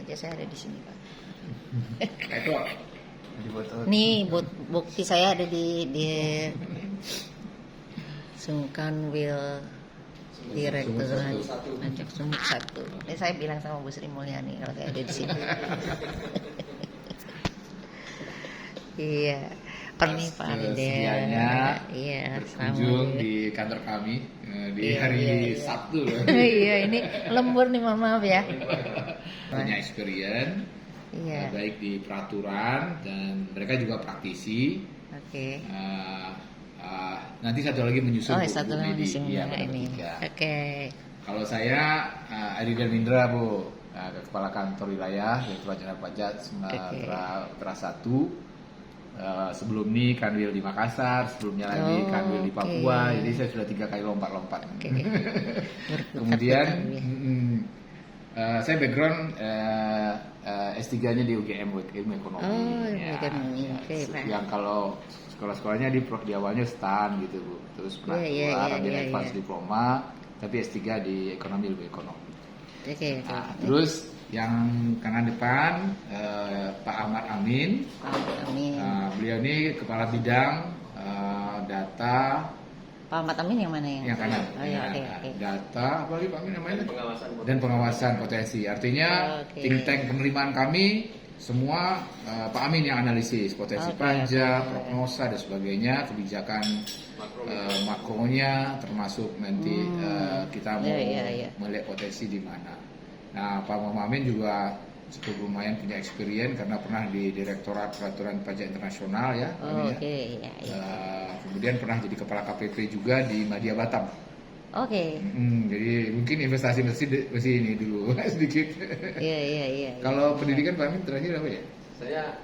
aja saya ada di sini Pak. Eko, Nih bukti saya ada di Sungkanwil Direktorat Pajak Sumut 1. Ini saya bilang sama Bu Sri Mulyani kalau saya ada di sini. Iya, pernih Pak Arden. Iya, berkunjung di kantor kami di hari Sabtu loh. Iya, ini lembur nih, mohon maaf ya. Punya experience, baik di peraturan dan mereka juga praktisi. Oke. Nanti satu lagi menyusul. Oh, satu lagi menyusul ini. Oke. Kalau saya Aridan Mindra Bu, Kepala Kantor Wilayah Direktorat Jenderal Pajak Sumatera Utara 1. Sebelum ini Kanwil di Makassar, sebelumnya lagi Kanwil di Papua, jadi saya sudah 3 kali lompat-lompat. Kemudian saya background S3-nya di UGM Ilmu Ekonomi. Yang kalau sekolah-sekolahnya di awalnya STAN gitu Bu, terus pernah keluar ambil advance diploma, tapi S3 di Ekonomi Ilmu Ekonomi. Terus yang kanan depan Pak Ahmad Amin. Beliau ini kepala bidang data. Pak Ahmad Amin yang mana yang kanan? Data, apa lagi Pak Amin namanya? Dan pengawasan potensi. Artinya think tank penerimaan kami semua Pak Amin yang analisis potensi pajak, prognosa dan sebagainya, kebijakan makronya, termasuk nanti kita mau melihat potensi di mana. Nah, Pak Amin juga cukup lumayan punya experience karena pernah di Direktorat Peraturan Pajak Internasional ya. Kemudian pernah jadi Kepala KPP juga di Madya Batam. Jadi mungkin investasi masih ini dulu sedikit. Iya. Kalau pendidikan Pak Amin terakhir apa ya? Saya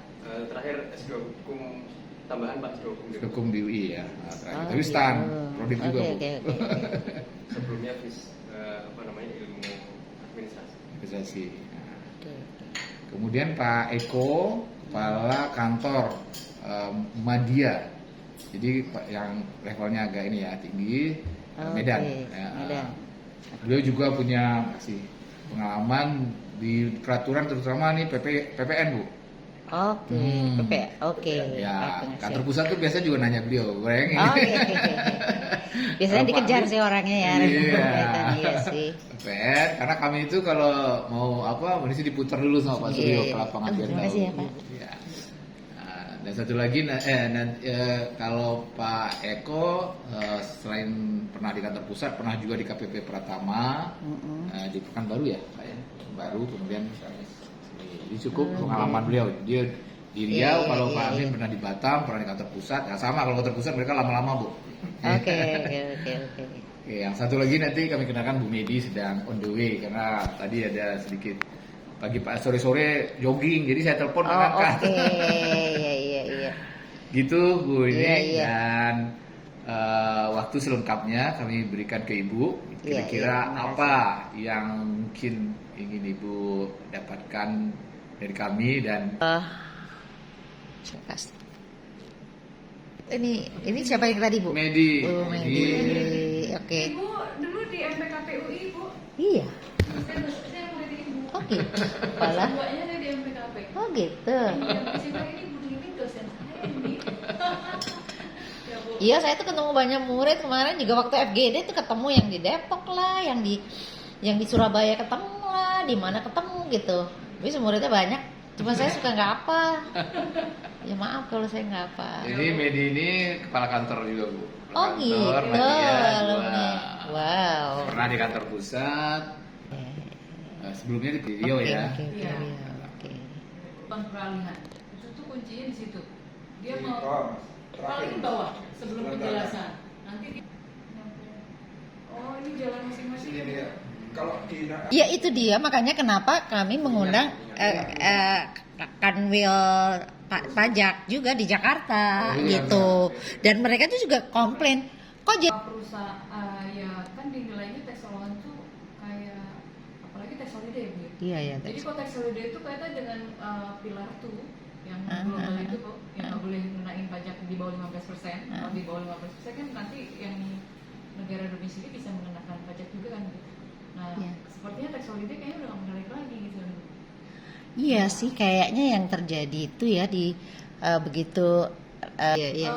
terakhir S2 Hukum tambahan Pak, S2 Hukum di UI ya. Tapi STAN, Prodik juga Bu. Sebelumnya ilmu administrasi. Kemudian Pak Eko, Kepala Kantor Madya. Jadi yang levelnya agak ini ya tinggi, Medan. Beliau juga punya pengalaman di peraturan terutama nih PPN Bu. Ya, kantor pusat tuh biasa juga nanya beliau, biasanya dikejar sih orangnya ya. Iya sih. PPN, karena kami itu kalau mau mesti diputar dulu sama Pak Suryo ke lapangan. Terima kasih ya Pak. Dan satu lagi, kalau Pak Eko selain pernah di kantor pusat, pernah juga di KPP Pratama di Pekanbaru ya, Pak ya. Baru kemudian ini cukup pengalaman beliau. Dia di Riau, kalau Pak Amin pernah di Batam, pernah di kantor pusat. Ya sama, kalau kantor pusat mereka lama-lama Bu. Oke. Yang satu lagi nanti kami kenalkan Bu Medi sedang on the way karena tadi ada sedikit pagi sore jogging, jadi saya telepon angkat. Iya. Gitu Bu ini. Dan waktu selengkapnya kami berikan ke Ibu. Kira-kira apa yang mungkin ingin Ibu dapatkan dari kami dan ini siapa yang tadi Bu? Medi. Oke. Ibu dulu di MPKPUI Bu. Iya. Saya mulai di Ibu. Oke. Kepala. Keduanya saya di MPKP. Oh gitu. Yang sini ini Bu Dini dosen saya ini. Ya Bu. Iya, saya tuh ketemu banyak murid kemarin juga waktu FGD tuh ketemu yang di Depok lah, yang di Surabaya ketemu lah, di mana ketemu gitu. Tapi muridnya banyak. Cuma saya suka nggak apa. Ya maaf kalau saya nggak apa. Jadi Medi ini kepala kantor juga Bu. Kantor, wow. Pernah di kantor pusat. Sebelumnya di Riau ya. Oke. Bang peralihan. Itu tuh kuncinya di situ. Dia mau paling bawah sebelum penjelasan. Nanti ini jalan masing-masing ya. Ya itu dia, makanya kenapa kami mengundang Kanwil pajak juga di Jakarta gitu. Dan mereka tuh juga komplain, kok jadi perusahaan ya kan dinilainya tax allowance tuh kayak apalagi tax holiday gitu. Iya. Jadi kalau tax holiday itu kaitan dengan pilar tuh yang global itu kok, yang nggak boleh ngenain pajak di bawah 15%. Kalau di bawah 15% kan nanti yang negara domisili bisa mengenakan pajak juga kan gitu. Nah, sepertinya tax holiday kayaknya udah nggak menarik lagi gitu. Iya sih, kayaknya yang terjadi itu ya di begitu. Iya.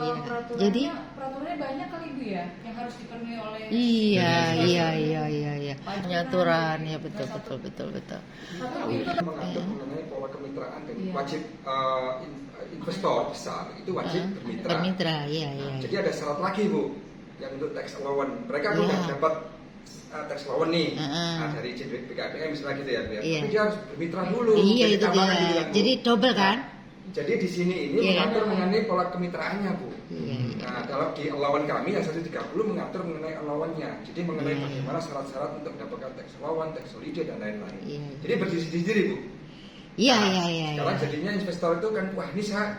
Jadi peraturannya banyak kali Bu ya, yang harus dipenuhi oleh. Iya. Penyaturan ya betul. Satu itu mengatur mengenai pola kemitraan dan wajib investor besar itu wajib bermitra. Iya. Jadi ada syarat lagi Bu, yang untuk tax allowance. Mereka udah dapat tax allowance nih dari BKPM misalnya gitu ya, Bu. Tapi dia harus bermitra dulu. Iya Jadi itu tambahan dia. gitu kan, Bu. Jadi double kan? Jadi di sini ini mengatur mengenai pola kemitraannya Bu. Iya. Nah dalam di allowance kami yang 130 mengatur mengenai allowance-nya. Jadi mengenai bagaimana syarat-syarat untuk mendapatkan tax allowance, tax holiday dan lain-lain. Iya. Jadi berdiri-diri Bu. Iya. Sekarang jadinya investor itu kan, wah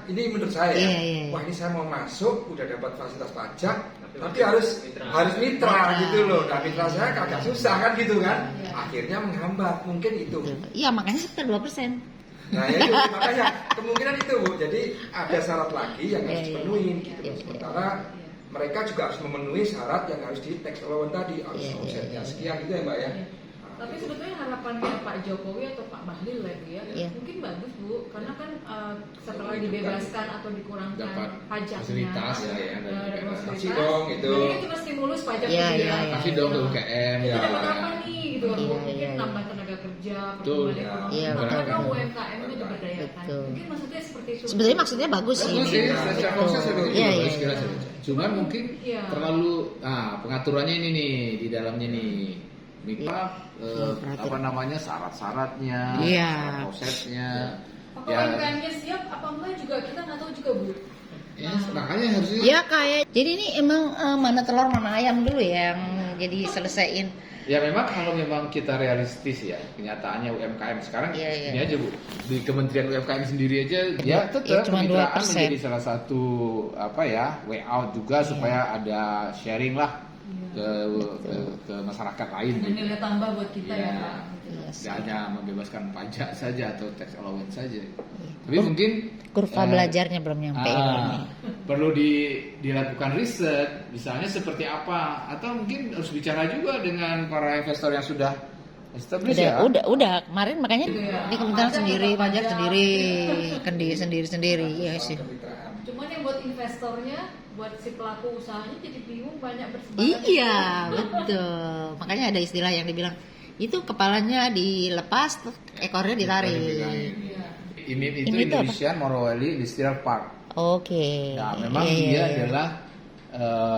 ini menurut saya, Iya. wah ini saya mau masuk, udah dapat fasilitas pajak, tapi harus mitra gitu loh. Nah mitra saya kagak susah kan gitu kan, akhirnya menghambat mungkin itu. Iya makanya sekitar 2%. Nah ya itu makanya kemungkinan itu Bu. Jadi ada syarat lagi yang harus dipenuhi gitu. Sementara mereka juga harus memenuhi syarat yang harus di tax allowance tadi, harus omsetnya sekian gitu ya Mbak ya. Tapi sebetulnya harapannya Pak Jokowi atau Pak Bahlil lah Bu ya, mungkin bagus Bu, karena kan setelah dibebaskan atau dikurangkan dapat pajaknya, fasilitas Kasih dong itu. Ini cuma stimulus pajak Iya, gitu iya. Kasih dong ke UKM. Itu dapat apa nih gitu kan, Iya, mungkin iya. nambah tenaga kerja, Betul. pertumbuhan ekonomi, Iya, karena betul. kan UMKM itu diberdayakan. Betul. Mungkin maksudnya seperti itu. Sebenarnya maksudnya bagus sih. Bagus sih, secara proses sudah Iya. bagus kira Cuman mungkin Iya. terlalu pengaturannya ini nih di dalamnya nih. Apa namanya syarat-syaratnya, Iya. prosesnya. Apa Ya, UMKM-nya siap apa enggak juga kita nggak tahu juga Bu. ya makanya harusnya. Ya kayak jadi ini emang mana telur mana ayam dulu yang jadi selesaiin. Ya memang kalau memang kita realistis ya kenyataannya UMKM sekarang Iya. ini aja Bu di Kementerian UMKM sendiri aja ya tetap cuma kemitraan 2%. menjadi salah satu way out juga supaya ada sharing lah ke masyarakat lain. Dengan nilai tambah buat kita ya Pak. Tidak hanya membebaskan pajak saja atau tax allowance saja. Tapi mungkin Kurva belajarnya belum nyampe. perlu dilakukan riset, misalnya seperti apa, atau mungkin harus bicara juga dengan para investor yang sudah established ya. Udah kemarin makanya di Kementerian sendiri, pajak sendiri, ya sih. Cuman yang buat investornya, buat si pelaku usahanya jadi bingung, banyak bersebaran. Iya, betul. Makanya ada istilah yang dibilang itu kepalanya dilepas, ekornya ditarik. Ini itu Ini tuh Indonesian Morowali Industrial Park. Oke. Nah, memang dia adalah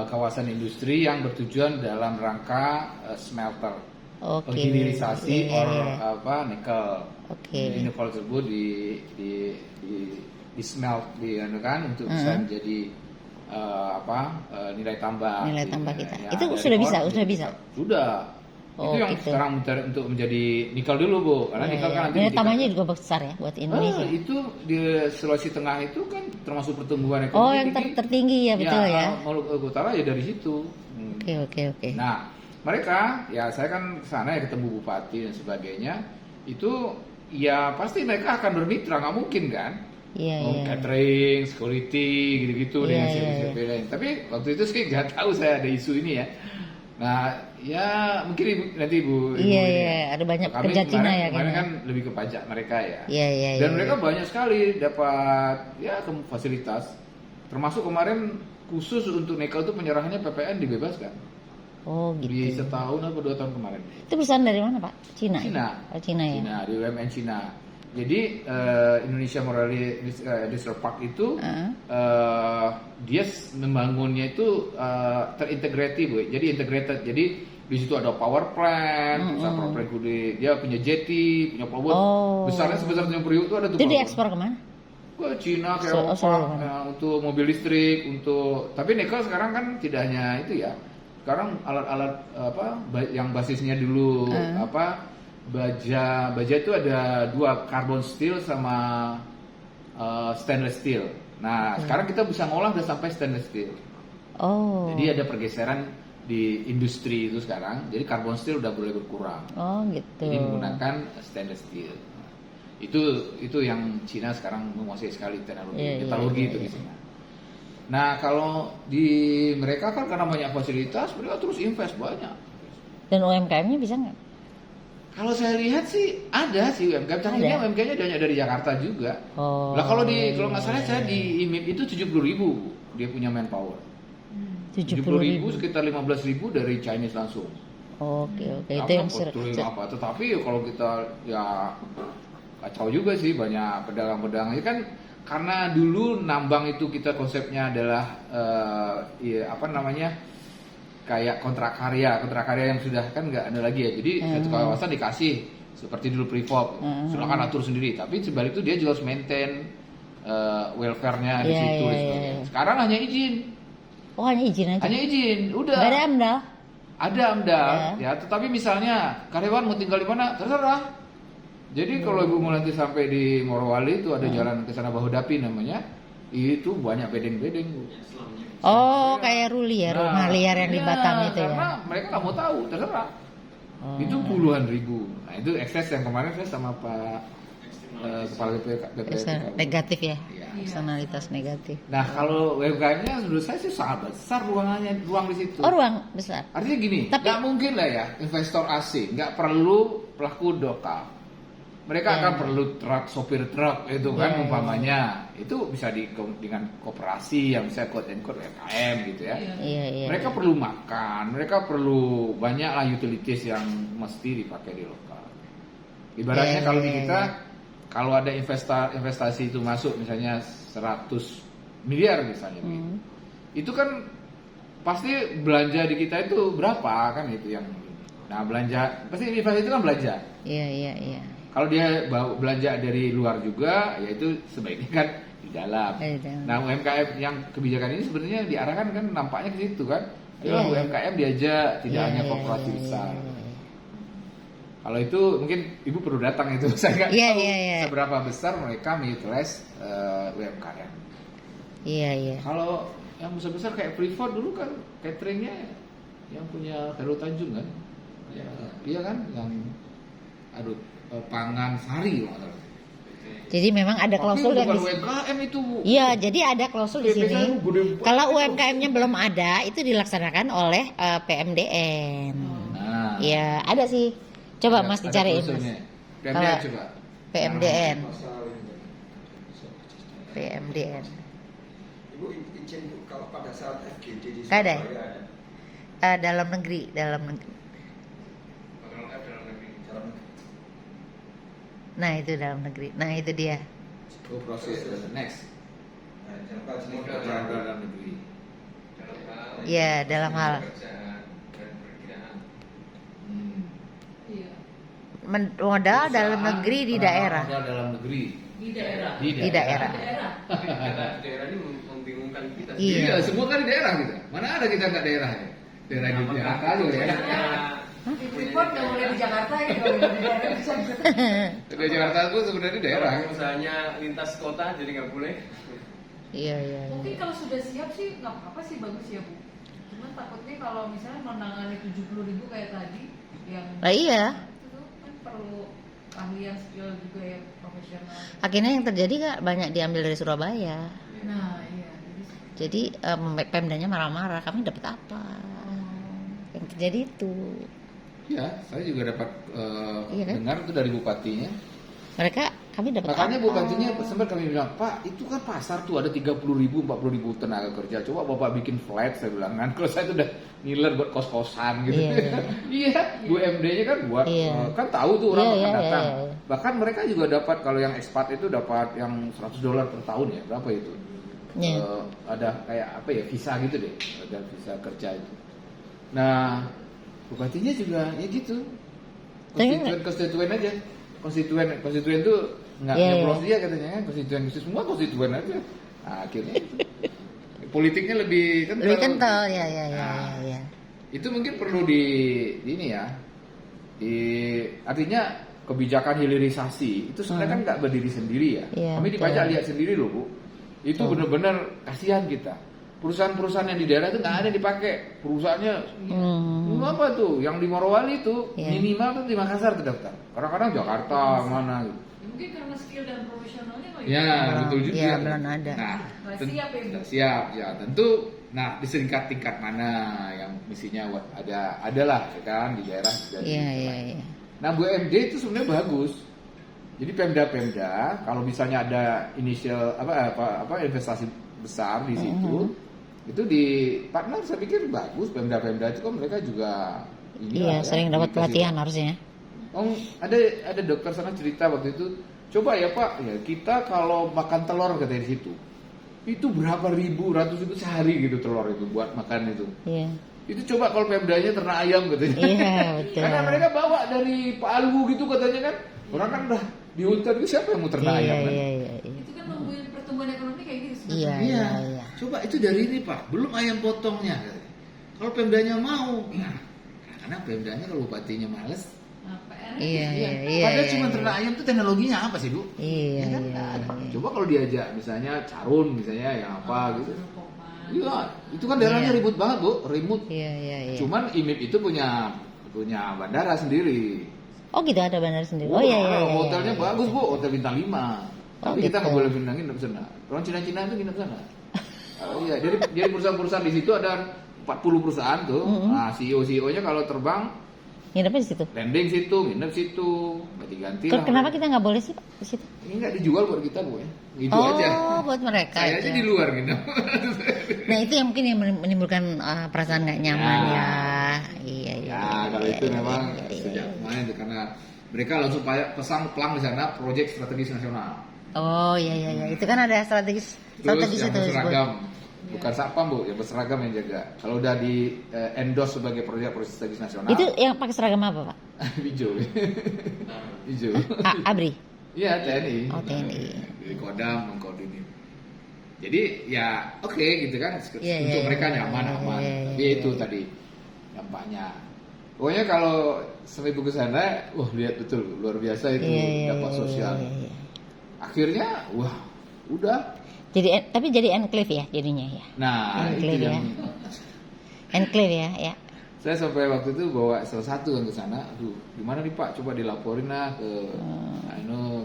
kawasan industri yang bertujuan dalam rangka smelter, Oke. penghilirisasi Iya. nikel. Oke. Jadi nikel tersebut di smelt kan untuk bisa menjadi nilai tambah. Nilai tambah kita. Ya, Itu dari sudah bisa, ore sudah bisa. Sudah. Oh, itu yang gitu. sekarang untuk menjadi nikel dulu Bu, karena nikel kan nanti nilai jadi- tambahnya juga besar ya buat Indonesia. itu di Sulawesi Tengah itu kan termasuk pertumbuhan ekonomi. Oh, yang tertinggi ya, betul ya. Maluku Utara ya dari situ. Oke. Nah, mereka ya saya kan kesana ya ketemu bupati dan sebagainya. Itu ya pasti mereka akan bermitra, nggak mungkin kan? Iya. Catering, security, gitu-gitu Iya, dengan iya, siapa lain. Tapi waktu itu sih nggak tahu saya ada isu ini ya. Nah, ya mungkin nanti ibu ini Iya, ada banyak kami kerja Cina ya kemarin kayaknya. kan lebih ke pajak mereka ya. Iya. Dan mereka banyak sekali dapat fasilitas. Termasuk kemarin khusus untuk nikel itu penyerahannya PPN dibebaskan. Oh gitu. Di setahun atau 2 tahun kemarin. Itu perusahaan dari mana Pak? Cina. Cina. Oh, Cina ya. Cina, di UMN Cina. Jadi Indonesia Morowali Industrial Park itu dia membangunnya itu terintegrasi Bu. Jadi integrated. Jadi di situ ada power plant, power plant gede. Dia punya jetty, punya pelabuhan. Besarnya sebesar Tanjung Priok itu ada tuh. Itu pelabuhan. diekspor kemana? Ke Cina, ke Eropa, untuk mobil listrik, tapi nikel sekarang kan tidak hanya itu ya. Sekarang alat-alat yang basisnya dulu baja itu ada 2, carbon steel sama stainless steel. Nah, sekarang kita bisa ngolah udah sampai stainless steel. Oh. Jadi ada pergeseran di industri itu sekarang. Jadi carbon steel udah boleh berkurang. Oh gitu. Jadi menggunakan stainless steel. Itu yang Cina sekarang menguasai sekali teknologi metalurgi itu di Cina. Nah, kalau di mereka kan karena banyak fasilitas, mereka terus invest banyak. Dan UMKM-nya bisa nggak? Kalau saya lihat sih ada sih UMKM, tadinya UMKM-nya banyak dari Jakarta juga. Oh. Lah kalau nggak salah saya di IMIP itu 70.000 dia punya manpower. 70.000 sekitar 15.000 dari Chinese langsung. Oke, itu yang apa? Tetapi kalau kita ya kacau juga sih, banyak pedagang-pedagang ini kan, karena dulu nambang itu kita konsepnya adalah kayak kontrak karya yang sudah kan nggak ada lagi ya. Jadi satu kawasan dikasih seperti dulu Freeport, silakan atur sendiri. Tapi sebalik itu dia juga harus maintain welfare-nya di situ. Sekarang hanya izin. Oh, hanya izin aja. Hanya izin, udah. Gak ada AMDAL. Ada AMDAL, ya. Tetapi misalnya karyawan mau tinggal di mana, terserah. Jadi kalau ibu mau nanti sampai di Morowali itu ada jalan ke sana Bahodapi namanya, itu banyak bedeng-bedeng. Oh, kayak Ruli ya, rumah liar yang di Batam itu ya. Karena mereka nggak mau tahu, terserah. Itu puluhan ribu. Nah itu ekses yang kemarin saya sama Pak Kepala BPK. Negatif ya, Iya. eksternalitas negatif. Nah kalau UMKM-nya menurut saya sih sangat besar ruang di situ. Oh, ruang besar. Artinya gini, nggak mungkin lah ya investor asing, nggak perlu pelaku lokal. Mereka akan perlu sopir truk itu kan umpamanya. Itu bisa dengan koperasi yang bisa quote and quote UMKM gitu ya. Iya. Mereka perlu makan, mereka perlu banyak lah utilities yang mesti dipakai di lokal. Ibaratnya kalau di kita, kalau ada investasi itu masuk misalnya 100 miliar misalnya, itu kan pasti belanja di kita itu berapa kan itu yang. Nah belanja, pasti investasi itu kan belanja. Iya. Kalau dia belanja dari luar juga, ya itu sebaiknya kan di dalam. Nah UMKM yang kebijakan ini sebenarnya diarahkan kan nampaknya ke situ kan. Ayolah UMKM diajak, tidak hanya korporasi besar. Kalau itu mungkin ibu perlu datang itu, saya nggak tahu seberapa besar mereka mengutilize UMKM. Iya. Kalau yang besar-besar kayak Freeport dulu kan cateringnya yang punya Heru Tanjung kan, iya kan, yang Pangan Sari. Jadi memang ada klausul yang UMKM itu. Iya, jadi ada klausul di sini. Kalau UMKM-nya belum ada, itu dilaksanakan oleh PMDN. Nah, iya, ada sih. Coba Mas dicariin. PMDN coba. PMDN. Ibu izin Bu, kalau pada saat FGD di Surabaya ada. Dalam negeri. Nah itu dalam negeri. Nah itu dia. Proses next. dalam negeri. Iya, dalam hal modal dalam negeri di daerah. Modal dalam negeri. Di daerah. Di daerah. Daerah ini membingungkan kita. Iya, semua kan di daerah kita. Mana ada kita nggak daerah ya? Daerah di Jakarta aja ya. Di Freeport nggak boleh di Jakarta ya, nggak boleh di daerah bisa. Di Jakarta itu sebenarnya daerah. Usahanya lintas kota jadi nggak boleh. Iya. Mungkin kalau sudah siap sih nggak apa-apa sih, bagus ya Bu. Cuman takutnya kalau misalnya menangani 70.000 kayak tadi yang iya. itu kan perlu ahlian skill juga ya, profesional. Akhirnya yang terjadi Kak banyak diambil dari Surabaya. Nah iya. Jadi Pemdanya marah-marah, kami dapat apa? Yang terjadi itu. Ya, saya juga dapat Iya kan? dengar itu dari bupatinya. Kami dapat Makanya apa? bupatinya sempat kami bilang, Pak, itu kan pasar tuh ada 30.000, 40.000 tenaga kerja. Coba Bapak bikin flat, saya bilang kan. Kalau saya tuh udah ngiler buat kos-kosan gitu. Iya, UMD-nya kan buat kan tahu tuh orang akan datang. Bahkan mereka juga dapat, kalau yang expat itu dapat yang $100 per tahun ya, berapa itu? Ada kayak apa ya, visa gitu deh, ada visa kerja itu. Nah, bupatinya juga ya gitu, konstituen aja, konstituen tuh nggak nyoblos dia katanya kan, konstituen semua konstituen aja. Nah, akhirnya politiknya lebih kental. Ya. Itu mungkin perlu di ini ya, artinya kebijakan hilirisasi itu sebenarnya kan nggak berdiri sendiri ya. Kami di pajak lihat sendiri loh Bu, itu benar-benar kasihan kita. Perusahaan-perusahaan yang di daerah itu nggak ada yang dipakai, perusahaannya apa tuh, yang di Morowali itu minimal tuh di Makassar terdaftar, kadang-kadang Jakarta mana gitu. Mungkin karena skill dan profesionalnya nggak Ya betul juga. Ya, belum ada. Nah, siap ya Bu? Siap ya tentu. Nah di tingkat mana yang misinya adalah kan di daerah. Iya. Nah BUMD itu sebenarnya bagus. Jadi Pemda kalau misalnya ada inisial apa investasi besar di situ, itu di partner saya pikir bagus. Pemda itu kan mereka juga Iya, sering dapat pelatihan harusnya. Oh, ada dokter sana cerita waktu itu, coba ya Pak, ya kita kalau makan telur katanya di situ, itu berapa ribu, ratus ribu sehari gitu telur itu buat makan itu. Iya. Itu coba kalau Pemdanya ternak ayam katanya. Iya, betul. Karena mereka bawa dari Palu gitu katanya kan, orang kan udah di hutan itu siapa yang mau ternak ayam kan? Iya. Itu kan nungguin pertumbuhan ekonomi kayak gitu Iya, sebenarnya. iya. Coba itu dari ini Pak, belum ayam potongnya. Kalau Pemdanya mau, nah, karena Pemdanya kalau bupatinya males. Nah, PR Iya. Padahal cuma ternak ayam itu teknologinya apa sih Bu? Iya, Ya kan? iya. Nggak ada. Coba kalau diajak misalnya carun misalnya yang apa gitu. Iya, itu kan daerahnya Iya. ribut banget Bu, ribut. Iya. Cuman IMIP itu punya bandara sendiri. Oh gitu, ada bandar sendiri. Wah, Oh iya. hotelnya bagus Bu, hotel bintang 5. Oh, Tapi kita gitu. nggak boleh nginep sana. Orang Cina-Cina itu nginep sana. Oh iya, jadi perusahaan-perusahaan di situ ada 40 perusahaan tuh. Nah, CEO-nya kalau terbang Nginepnya di situ. landing situ, nginep situ, ganti-ganti lah. Kenapa kita nggak boleh sih Pak di situ? Ini nggak dijual buat kita Bu ya. Gitu Oh, aja. buat mereka. Saya aja aja. di luar nginep. Nah itu yang mungkin yang menimbulkan perasaan nggak nyaman Nah. ya. Iya. Ya, kalau itu memang sejak kemarin itu karena mereka langsung pesan pelang di sana proyek strategis nasional. Oh iya. Itu kan ada strategis Terus itu. yang berseragam, bukan satpam Bu, yang berseragam yang jaga. Kalau udah di endorse sebagai proyek strategis nasional. Itu yang pakai seragam apa Pak? hijau. Hijau. Abri. Iya, TNI. Oh, TNI. Di Kodam mengkoordinir. Jadi ya oke gitu kan untuk Iya, mereka iya, nyaman iya, aman. iya, Tapi iya, itu tadi dampaknya. Pokoknya kalau seminggu ke sana, wah lihat betul luar biasa itu dampak sosial. Iya. Akhirnya wah udah. Tapi jadi enclave ya jadinya ya. Nah, Enclave itu ya. yang Enclave ya. saya sampai waktu itu bawa salah satu yang ke sana. Aduh, gimana nih Pak? Coba dilaporin lah ke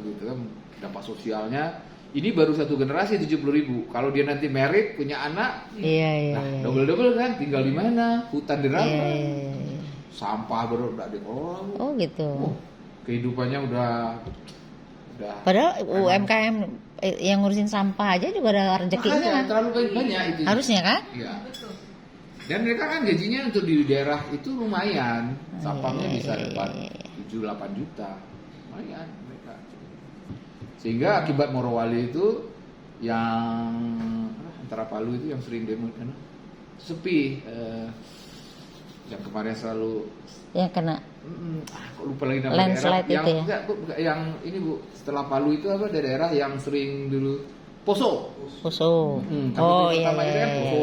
gitu kan dampak sosialnya. Ini baru satu generasi 70.000. Kalau dia nanti married punya anak, Iya. nah double kan tinggal di mana? Hutan dirawat. Iya. Sampah baru udah dikelola. Oh gitu. Kehidupannya udah Padahal UMKM yang ngurusin sampah aja juga ada rezekinya. makanya terlalu banyak itu. Harusnya kan? Iya. Dan mereka kan gajinya untuk di daerah itu lumayan. Sampahnya bisa dapat 7-8 juta. Lumayan mereka. Sehingga akibat Morowali itu yang antara Palu itu yang sering demo sepi. Yang kemarin selalu Yang kena kok lupa lagi nama landslide daerah itu ya? enggak, yang ini Bu, setelah Palu itu apa daerah yang sering dulu Poso. Poso. Kabupaten Oh iya. pertama itu kan Poso.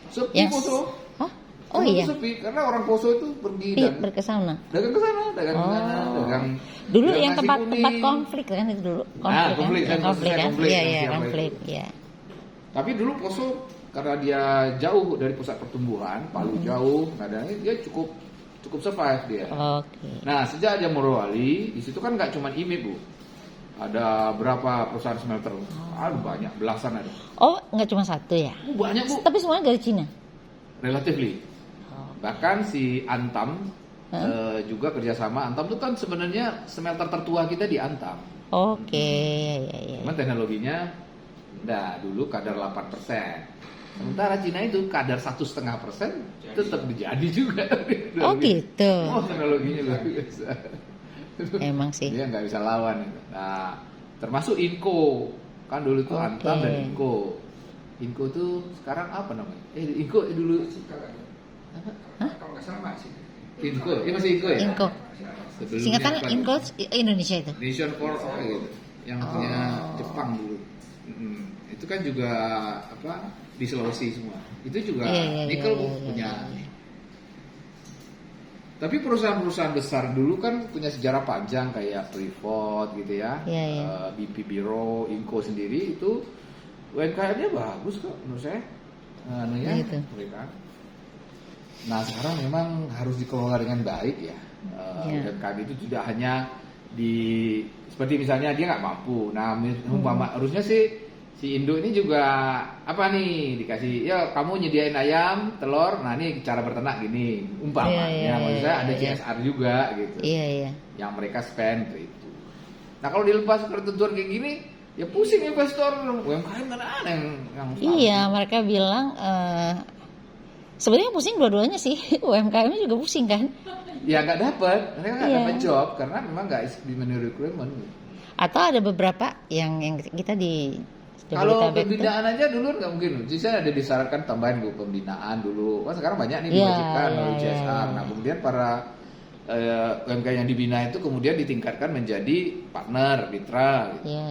Sepi Yang Poso. Hah? Oh Poso iya. sepi karena orang Poso itu pergi Iya, dan berkesana. dagang ke sana, dagang ke sana, dagang Dulu dagang yang nasi tempat kuning. konflik kan itu dulu. konflik kan, Konflik kan? konflik, Iya, siapa konflik. itu? Iya. Tapi dulu Poso karena dia jauh dari pusat pertumbuhan, Palu jauh, kadang dia cukup survive dia. Oke. Nah, sejak ada Morowali, di situ kan nggak cuma IMIP Bu. Ada berapa perusahaan smelter? Aduh banyak, belasan ada. Oh, nggak cuma satu ya? Banyak Bu, Tapi semuanya dari Cina. relatively. Bahkan si Antam juga kerjasama. Antam itu kan sebenarnya smelter tertua kita di Antam. Oke, ya. Cuman teknologinya, dulu kadar 8%. Sementara Cina itu kadar 1,5% tetap jadi juga. Oh gitu. Oh, teknologinya luar biasa. Emang sih. Dia nggak bisa lawan. Nah, termasuk Inco. Kan dulu tuh Antam dan Inco. Inco tuh sekarang apa namanya? Inco dulu. Kalau nggak salah masih. Inco, masih Inco ya? Inco. Sebelumnya Singkatannya apa? Inco Indonesia itu. Nation for Oil gitu. Yang punya Jepang dulu. Itu kan juga apa? Di Sulawesi semua. Itu juga nikel punya. Tapi perusahaan-perusahaan besar dulu kan punya sejarah panjang kayak Freeport gitu ya. BP Biro, Inco sendiri itu UMKM-nya bagus kok menurut saya. Gitu. Mereka. Nah, sekarang memang harus dikelola dengan baik ya. UMKM itu tidak hanya seperti misalnya dia nggak mampu. Nah, harusnya sih si induk ini juga apa nih dikasih ya kamu nyediain ayam, telur, nah ini cara berternak gini umpamanya, maksud saya ada CSR juga gitu. Iya. Yang mereka spend itu. Nah kalau dilepas ketentuan kayak gini, ya pusing investor UMKM kan ada yang Iya, mereka bilang sebenarnya pusing dua-duanya sih. UMKM juga pusing kan? ya nggak dapat, mereka nggak Iya. dapat job karena memang nggak memenuhi requirement. Atau ada beberapa yang kita di Kalau Jabodetabek itu. pembinaan aja dulu nggak mungkin. Saya ada disyaratkan tambahin bu pembinaan dulu. Wah sekarang banyak nih Iya, diwajibkan melalui iya, CSR. iya. Nah kemudian para UMKM yang dibina itu kemudian ditingkatkan menjadi partner, mitra. Gitu. Iya.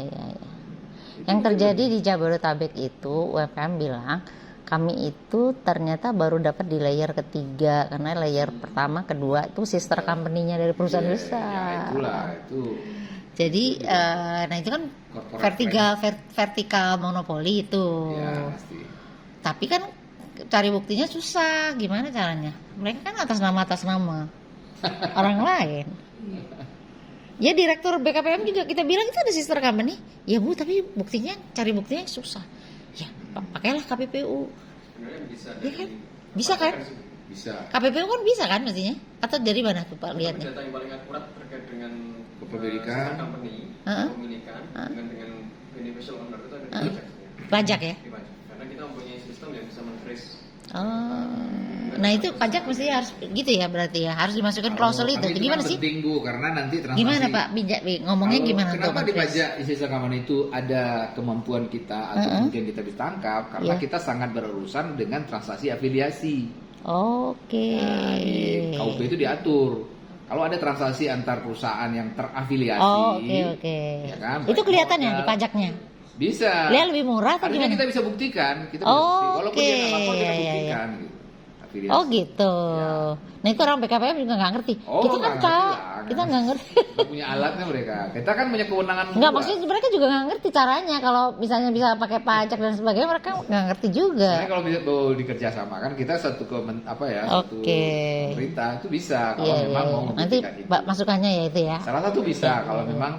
Yang terjadi di Jabodetabek itu UMKM bilang kami itu ternyata baru dapat di layer ketiga karena layer pertama, kedua itu sister company-nya dari perusahaan Ya, besar. itulah itu. Jadi, nah itu kan Corporate vertikal monopoli itu. Ya pasti. Tapi kan cari buktinya susah. Gimana caranya? Mereka kan atas nama orang lain. Ya direktur BKPM juga kita bilang itu ada sister company. Ya Bu, tapi cari buktinya susah. Ya pakailah KPPU. Sebenarnya bisa Iya dari kan? Bisa kan? Bisa. KPPU kan bisa kan mestinya? Atau dari mana tuh Pak lihatnya? data yang paling akurat terkait dengan Kepemilikan. sister company, Heeh. kepemilikan dengan beneficial owner itu ada di Heeh. pajak sebenarnya. Pajak ya? Di pajak. Karena kita mempunyai sistem yang bisa men-trace. Nah itu pajak mesti harus gitu ya berarti ya harus dimasukkan klausul itu. Tapi Gimana kan sih? penting Bu karena nanti transaksi. Gimana Pak? Ngomongnya Kalau- gimana tuh? Kenapa Pak di Chris? pajak sisa rekaman itu ada kemampuan kita atau mungkin kita bisa tangkap karena Iya. kita sangat berurusan dengan transaksi afiliasi. Oke. Nah, di KUP itu diatur. Kalau ada transaksi antar perusahaan yang terafiliasi, Oh, oke. ya kan, Itu baik kelihatan ya modal, di pajaknya. bisa. Dia lebih murah atau Artinya gimana? kita bisa buktikan, kita bisa Oh, buktikan. Walaupun dia nggak lapor, kita oke, iya, buktikan. Gitu. Afiliasi. Oh gitu. Ya. Nah itu orang BKPM juga nggak ngerti. Oh, Kita kan nggak ngerti Kak, lah, kita nggak nggak ngerti. Nggak punya alatnya mereka. Kita kan punya kewenangan. Nggak, buat. maksudnya mereka juga nggak ngerti caranya. Kalau misalnya bisa pakai pajak dan sebagainya, mereka nggak ngerti juga. Sebenarnya kalau bisa mau dikerja sama kan kita satu satu Oke. pemerintah itu bisa kalau Iya, memang iya, mau iya. Nanti membuktikan itu. masukannya ya itu ya. Salah satu bisa kalau memang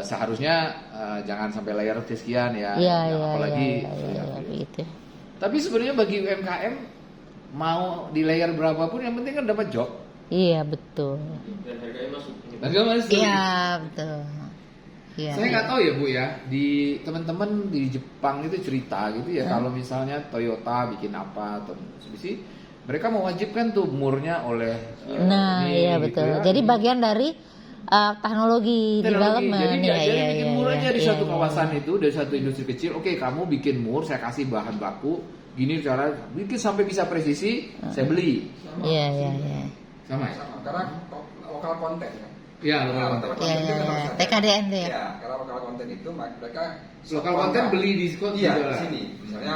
seharusnya jangan sampai layer sekian ya. Iya, Ya, iya, apalagi iya, begitu. Tapi sebenarnya bagi UMKM mau di layer berapapun yang penting kan dapat job. Iya betul. Dan harganya masuk. Bagaimana sih? Iya betul. Iya. Saya nggak tahu ya Bu ya, di teman-teman di Jepang itu cerita gitu ya, kalau misalnya Toyota bikin apa atau Mitsubishi, mereka mewajibkan tuh murnya oleh Nah, ini, iya gitu betul. ya. Jadi bagian dari teknologi development. Jadi Iya, diajarin iya, bikin iya, mur iya, aja di iya, satu iya. kawasan itu, dari satu industri kecil. Oke, kamu bikin mur, saya kasih bahan baku, gini cara bikin sampai bisa presisi, saya beli. Iya, iya, iya. Sama ya? Sama, karena lokal konten kan. Ya, lokal Nah, konten. Iya, itu iya, kan iya. harus ada. TKDN tuh ya? Ya, karena lokal konten itu mereka Lokal konten beli diskon iya juga di lah. sini. Misalnya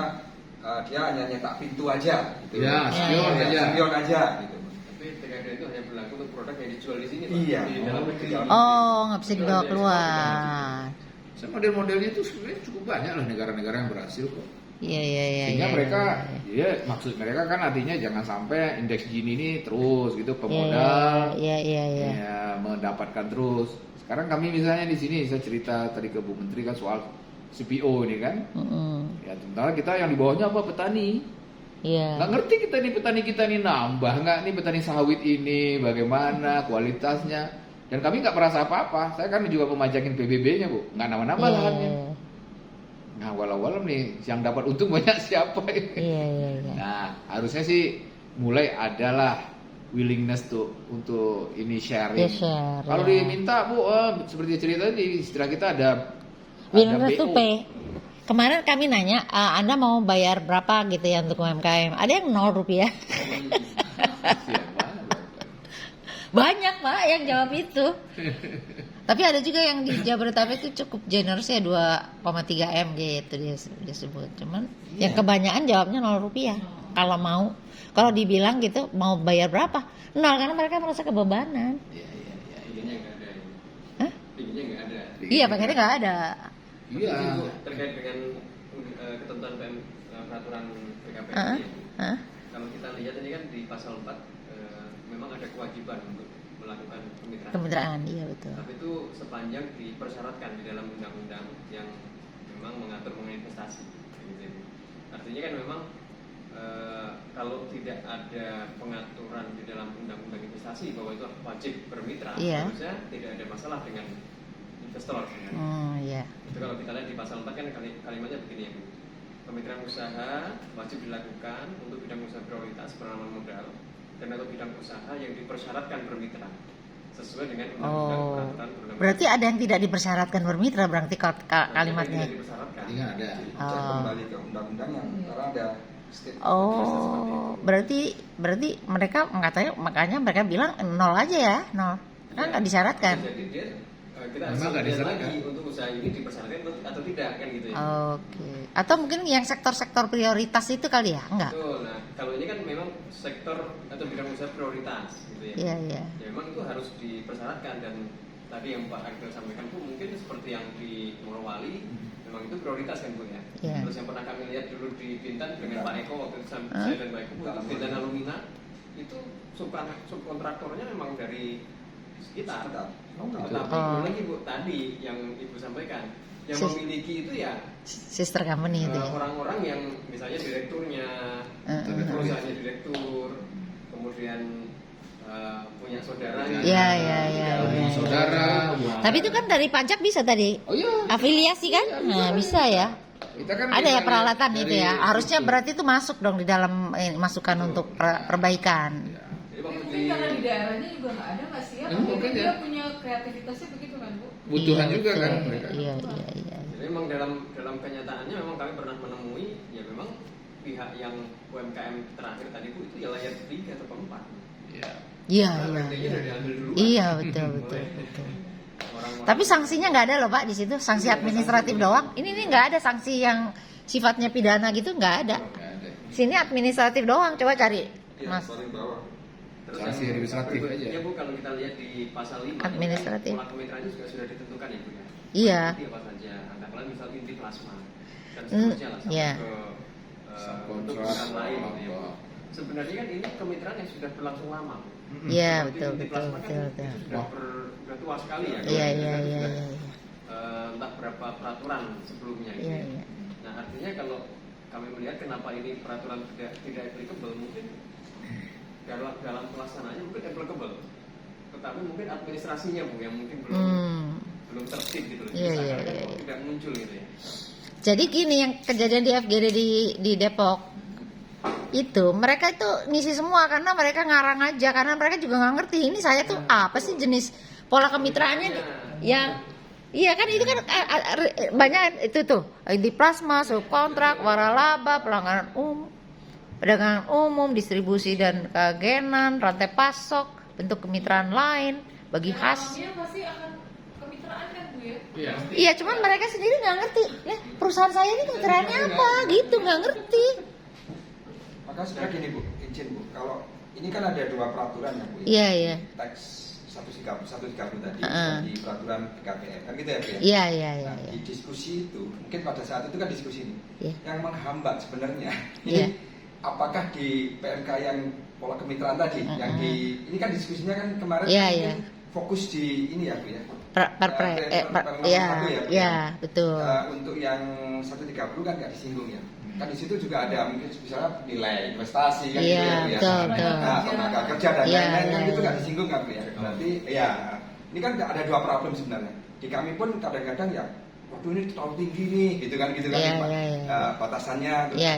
dia hanya nyetak pintu aja gitu. Ya, spion aja. Spion aja gitu. Tapi TKD itu hanya berlaku untuk produk yang dijual di sini, Pak. Iya. Di dalam negeri. Oh, nggak bisa dibawa keluar. Saya model-modelnya itu sebenarnya cukup banyak lah negara-negara yang berhasil kok. Iya, iya, iya. Sehingga iya, mereka, iya, ya maksud mereka kan artinya jangan sampai indeks Gini ini terus gitu iya. pemodal Iya, iya, iya. ya mendapatkan terus. Sekarang kami misalnya di sini saya cerita tadi ke Bu Menteri kan soal CPO ini kan. Mm-mm. Ya sementara kita yang di bawahnya apa petani. Iya. Nggak ngerti kita nih petani kita nih nambah nggak nih petani sawit ini bagaimana kualitasnya. Dan kami nggak merasa apa-apa. Saya kan juga pemajakin PBB-nya Bu, nggak nambah-nambah Iya, lahannya. Nah walau-walau nih yang dapat untung banyak siapa ini? iya, iya, iya. Nah harusnya sih mulai adalah willingness tuh untuk ini sharing. Ya, share, Kalau ya. diminta Bu, seperti cerita di istilah kita ada Willingness to BO. pay. Kemarin kami nanya, Anda mau bayar berapa gitu ya untuk UMKM? Ada yang 0 rupiah. Siapa? Banyak Pak yang jawab itu. Tapi ada juga yang di Jabodetabek itu cukup generous ya 2,3 M gitu dia sebut. Cuman yang kebanyakan jawabnya 0 rupiah. Kalau mau, kalau dibilang gitu mau bayar berapa? 0 karena mereka merasa kebebanan. Iya. Tingginya nggak ada. Hah? Tingginya nggak ada. Iya, paketnya nggak ada. Iya. Bu, terkait dengan ketentuan peraturan PKPM Heeh. ini, Heeh. kalau kita lihat ini kan di pasal 4 memang ada kewajiban untuk melakukan kemitraan. Kemitraan, iya betul. Tapi itu sepanjang dipersyaratkan di dalam undang-undang yang memang mengatur mengenai investasi. Gitu. Artinya kan memang kalau tidak ada pengaturan di dalam undang-undang investasi bahwa itu wajib bermitra, harusnya tidak ada masalah dengan investor. Itu kalau kita lihat di pasal 4 kan kalimatnya begini ya Bu. Kemitraan usaha wajib dilakukan untuk bidang usaha prioritas penanaman modal dan atau bidang usaha yang dipersyaratkan bermitra sesuai dengan undang-undang peraturan perundang-undangan. Berarti ada yang tidak dipersyaratkan bermitra berarti kalimatnya. Tidak dipersyaratkan. Jadi nggak ada. Kembali ke undang-undang yang karena ada berarti mereka makanya mereka bilang 0 aja ya, 0. Kan nggak disyaratkan. Jadi dia kita harus Memang nggak lihat disyaratkan lagi untuk usaha ini dipersyaratkan atau tidak kan gitu ya. Oke. Atau mungkin yang sektor-sektor prioritas itu kali ya? Enggak. Betul. Nah, kalau ini kan memang sektor atau bidang usaha prioritas gitu ya. Iya, iya. Ya memang itu harus dipersyaratkan dan tadi yang Pak Agil sampaikan Bu mungkin seperti yang di Morowali memang itu prioritas kan Bu ya. Yeah. Terus yang pernah kami lihat dulu di Bintan dengan Pak Eko waktu itu saya dan Pak Eko itu Bintan Alumina itu subkontraktornya memang dari sekitar. Tapi belum lagi Bu tadi yang Ibu sampaikan yang memiliki itu ya sister company itu ya. Orang-orang yang misalnya direkturnya, perusahaannya direktur, kemudian punya saudaranya. Iya. Saudara. Tapi itu kan dari pajak bisa tadi. Oh iya. Afiliasi kan? Nah, bisa ya. Kita kan Ada ya peralatan itu ya. Harusnya berarti itu masuk dong di dalam masukan untuk perbaikan. Jadi waktu Mungkin karena di daerahnya juga nggak ada nggak sih ya? Mungkin Dia ya. punya kreativitasnya begitu kan Bu? Butuhan juga betul. kan mereka. Iya. Jadi memang dalam kenyataannya memang kami pernah menemui ya memang pihak yang UMKM terakhir tadi Bu itu ya layer 3 atau 4. Iya. Iya, betul. Orang-orang Tapi sanksinya nggak ada loh Pak di situ, sanksi administratif doang. Ini nggak ada sanksi yang sifatnya pidana gitu, nggak ada. Nggak ada. Sini administratif doang, coba cari Mas. paling bawah. Terus Sanksi yang- administratif aja. Ya Bu kalau kita lihat di pasal 5 Administratif. pola kemitraannya juga sudah ditentukan ya Bu ya. Iya. Jadi apa saja, katakanlah misal inti plasma dan seterusnya lah sampai iya. ke untuk Subkontrak, perusahaan lain gitu ya. apa. Sebenarnya kan ini kemitraan yang sudah berlangsung lama. Bu. Iya, Seperti betul. inti plasma kan itu Wah. sudah tua sekali ya. Iya. Sudah, entah berapa peraturan sebelumnya gitu Iya, ya. iya. Nah artinya kalau kami melihat kenapa ini peraturan tidak applicable mungkin dalam pelaksanaannya mungkin applicable, tetapi mungkin administrasinya Bu yang mungkin belum tertib gitu loh. Iya, Misalkan iya, kok iya. tidak muncul gitu ya. Jadi gini yang kejadian di FGD di Depok itu mereka itu ngisi semua karena mereka ngarang aja karena mereka juga nggak ngerti ini saya tuh apa sih jenis pola kemitraannya yang iya kan itu kan banyak itu tuh inti plasma, subkontrak, waralaba, pelanggaran perdagangan umum, distribusi dan keagenan, rantai pasok, bentuk kemitraan lain bagi khas. Dia pasti akan kemitraan kan Bu ya? Iya. Iya, cuman mereka sendiri nggak ngerti. Perusahaan saya ini kemitraannya apa gitu, nggak ngerti. Maka sebenarnya gini Bu, izin Bu, kalau ini kan ada dua peraturan ya Bu. Iya. Teks 130 tadi di peraturan BKPM kan gitu ya Bu ya. Iya. Nah, di diskusi itu mungkin pada saat itu kan diskusi ini Iya. yang menghambat sebenarnya Iya. ini apakah di PMK yang pola kemitraan tadi yang di ini kan diskusinya kan kemarin Iya, mungkin iya. fokus di ini ya Bu ya. Iya, betul. Untuk yang 130 kan nggak disinggung ya. Kan di situ juga ada mungkin misalnya nilai investasi kan Iya, gitu ya Bu ya. betul. Nah, tenaga kerja dan Iya, lain-lain kan iya, itu iya. nggak disinggung kan Bu ya. Berarti ya ini kan ada dua problem sebenarnya. Di kami pun kadang-kadang ya waduh ini terlalu tinggi nih gitu kan Iya, Pak. iya. Batasannya terus Iya,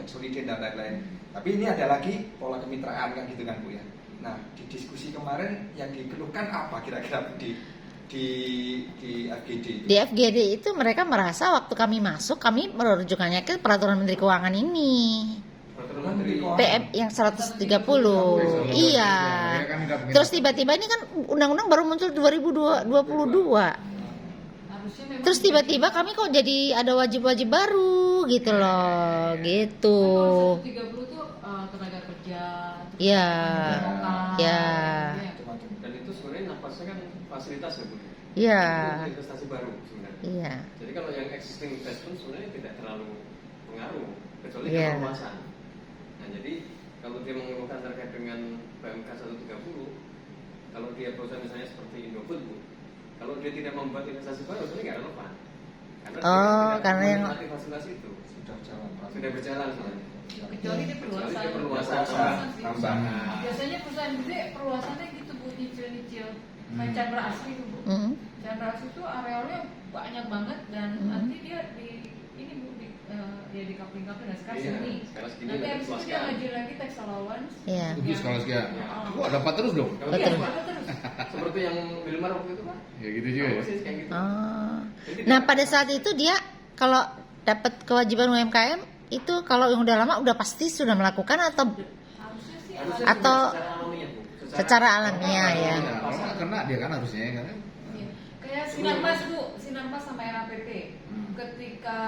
solid dan lain-lain. Tapi ini ada lagi pola kemitraan kan gitu kan Bu ya. Nah, di diskusi kemarin yang dikeluhkan apa kira-kira Bu di FGD itu? Di FGD itu mereka merasa waktu kami masuk kami merujukannya ke peraturan Menteri Keuangan ini. Peraturan Menteri PM yang 130. Iya. Terus tiba-tiba ini kan undang-undang baru muncul 2022. Harusnya memang Terus tiba-tiba kami kok jadi ada wajib-wajib baru gitu loh, gitu. Kan 130 tuh tenaga kerja, Iya. lokal, Iya. dan itu sebenarnya napasnya kan fasilitas ya Bu. Iya. Itu investasi baru sebenarnya. Iya. Jadi kalau yang existing investment sebenarnya tidak terlalu pengaruh kecuali Iya. perluasan. Nah jadi kalau dia mengeluhkan terkait dengan PMK 130, kalau dia perusahaan misalnya seperti Indofood Bu, kalau dia tidak membuat investasi baru sebenarnya nggak relevan. karena yang fasilitasi itu Sudah jalan. sudah berjalan soalnya. Kecuali dia perluasan. Kecuali dia perluasan. Sih. Biasanya perusahaan gede perluasannya gitu Bu, nyicil-nyicil. Kayak Chandra Asri itu Bu. Chandra Asri itu arealnya banyak banget dan nanti dia di ini Bu di kapling-kapling. Nah sekarang segini. Nanti habis itu dia ngajuin lagi tax allowance. Iya. Itu skala sekian. Wah, dapat terus dong. Iya, Betul. dapat terus. Seperti yang Wilmar waktu itu Pak. Ya gitu juga. Ya. Persis kayak gitu. Nah pada saat itu dia kalau dapat kewajiban UMKM itu kalau yang udah lama udah pasti sudah melakukan atau Harusnya sih Harusnya Atau secara alamiah, Bu. secara alamiah ya. Nah, kalau nggak kena dia kan harusnya kan. iya. Kayak Sinarmas Bu, Sinarmas sama RAPP. Ketika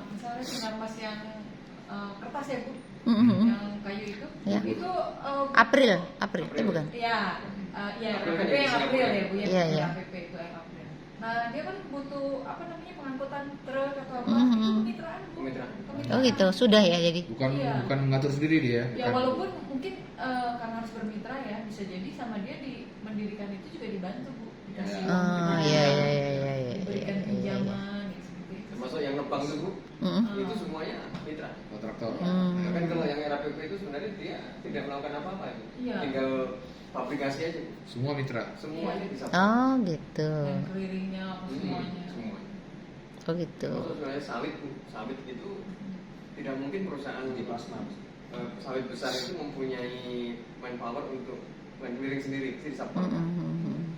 misalnya Sinarmas yang kertas ya Bu, yang kayu itu, Ya. itu April bukan? Iya, iya April kan RAPP yang yang April Singapura. ya Bu ya, Iya, iya. RAPP itu yang April. Nah dia kan butuh apa namanya pengangkutan truk atau apa, Mhm. itu kemitraan Bu. Kemitraan. Oh gitu sudah ya jadi. Bukan mengatur sendiri dia. Ya walaupun mungkin karena harus bermitra ya, bisa jadi sama dia di mendirikan itu juga dibantu Bu, dikasih uang Oh juga, iya. diberikan pinjaman gitu seperti itu. Termasuk yang nebang itu Bu, Mm. itu semuanya mitra. Kontraktor. Kan kalau yang RAPP itu sebenarnya dia tidak melakukan apa-apa itu. Iya. Tinggal fabrikasi aja Bu. Semua mitra. Semuanya bisa. Oh gitu. Dan clearingnya apa semuanya. Semuanya. Oh gitu. Termasuk sebenarnya sawit Bu. Sawit itu tidak mungkin perusahaan Di plasma. sawit besar itu mempunyai manpower untuk clearing sendiri, sih support.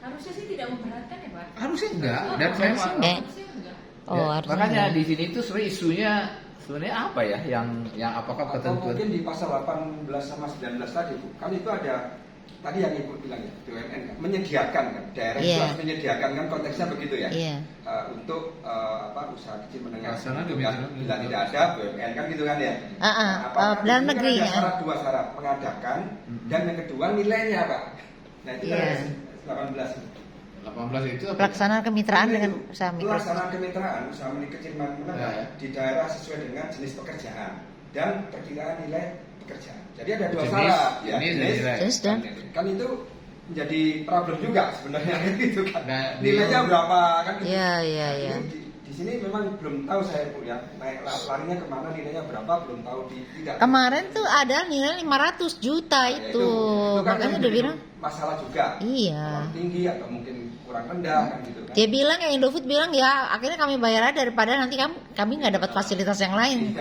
Harusnya sih tidak memberatkan ya Pak. Harusnya enggak. Dan Harusnya memang enggak. Harusnya enggak. Oh ya, harusnya. makanya di sini tuh sebenarnya isunya sebenarnya apa ya yang apakah Atau ketentuan mungkin di pasal 18 sama 19 tadi Bu, kan itu ada tadi yang Ibu bilang ya, BUMN kan menyediakan kan, daerah itu Iya. harus menyediakan kan konteksnya begitu ya. Iya. Untuk usaha kecil menengah. Pelaksana Gitu kemitraan. kan. Bila tidak ada BUMN kan gitu kan ya. Dalam di sini negeri kan ya. ada dua syarat mengadakan dan yang kedua nilainya Pak. Nah itu Iya. kan 18. 18 itu apa? Pelaksanaan kemitraan dengan usaha mikro. Pelaksanaan kemitraan usaha milik kecil menengah Ya. di daerah sesuai dengan jenis pekerjaan dan perkiraan nilai pekerjaan. Jadi ada dua Jenis, syarat ya. jenis dan nilai. Terus dan Kan itu menjadi problem juga sebenarnya gitu kan. Nah, Nilainya berapa kan? Gitu. Iya. Di sini memang belum tahu saya Bu ya. Naik larinya kemana nilainya berapa belum tahu tidak. Kemarin tuh ada nilai 500 juta Nah, itu. kan Makanya yang dia jadi bilang masalah juga. iya. Kurang tinggi atau mungkin kurang rendah kan gitu kan. Dia bilang yang Indofood bilang ya akhirnya kami bayar aja daripada nanti kami nggak dapat fasilitas yang lain.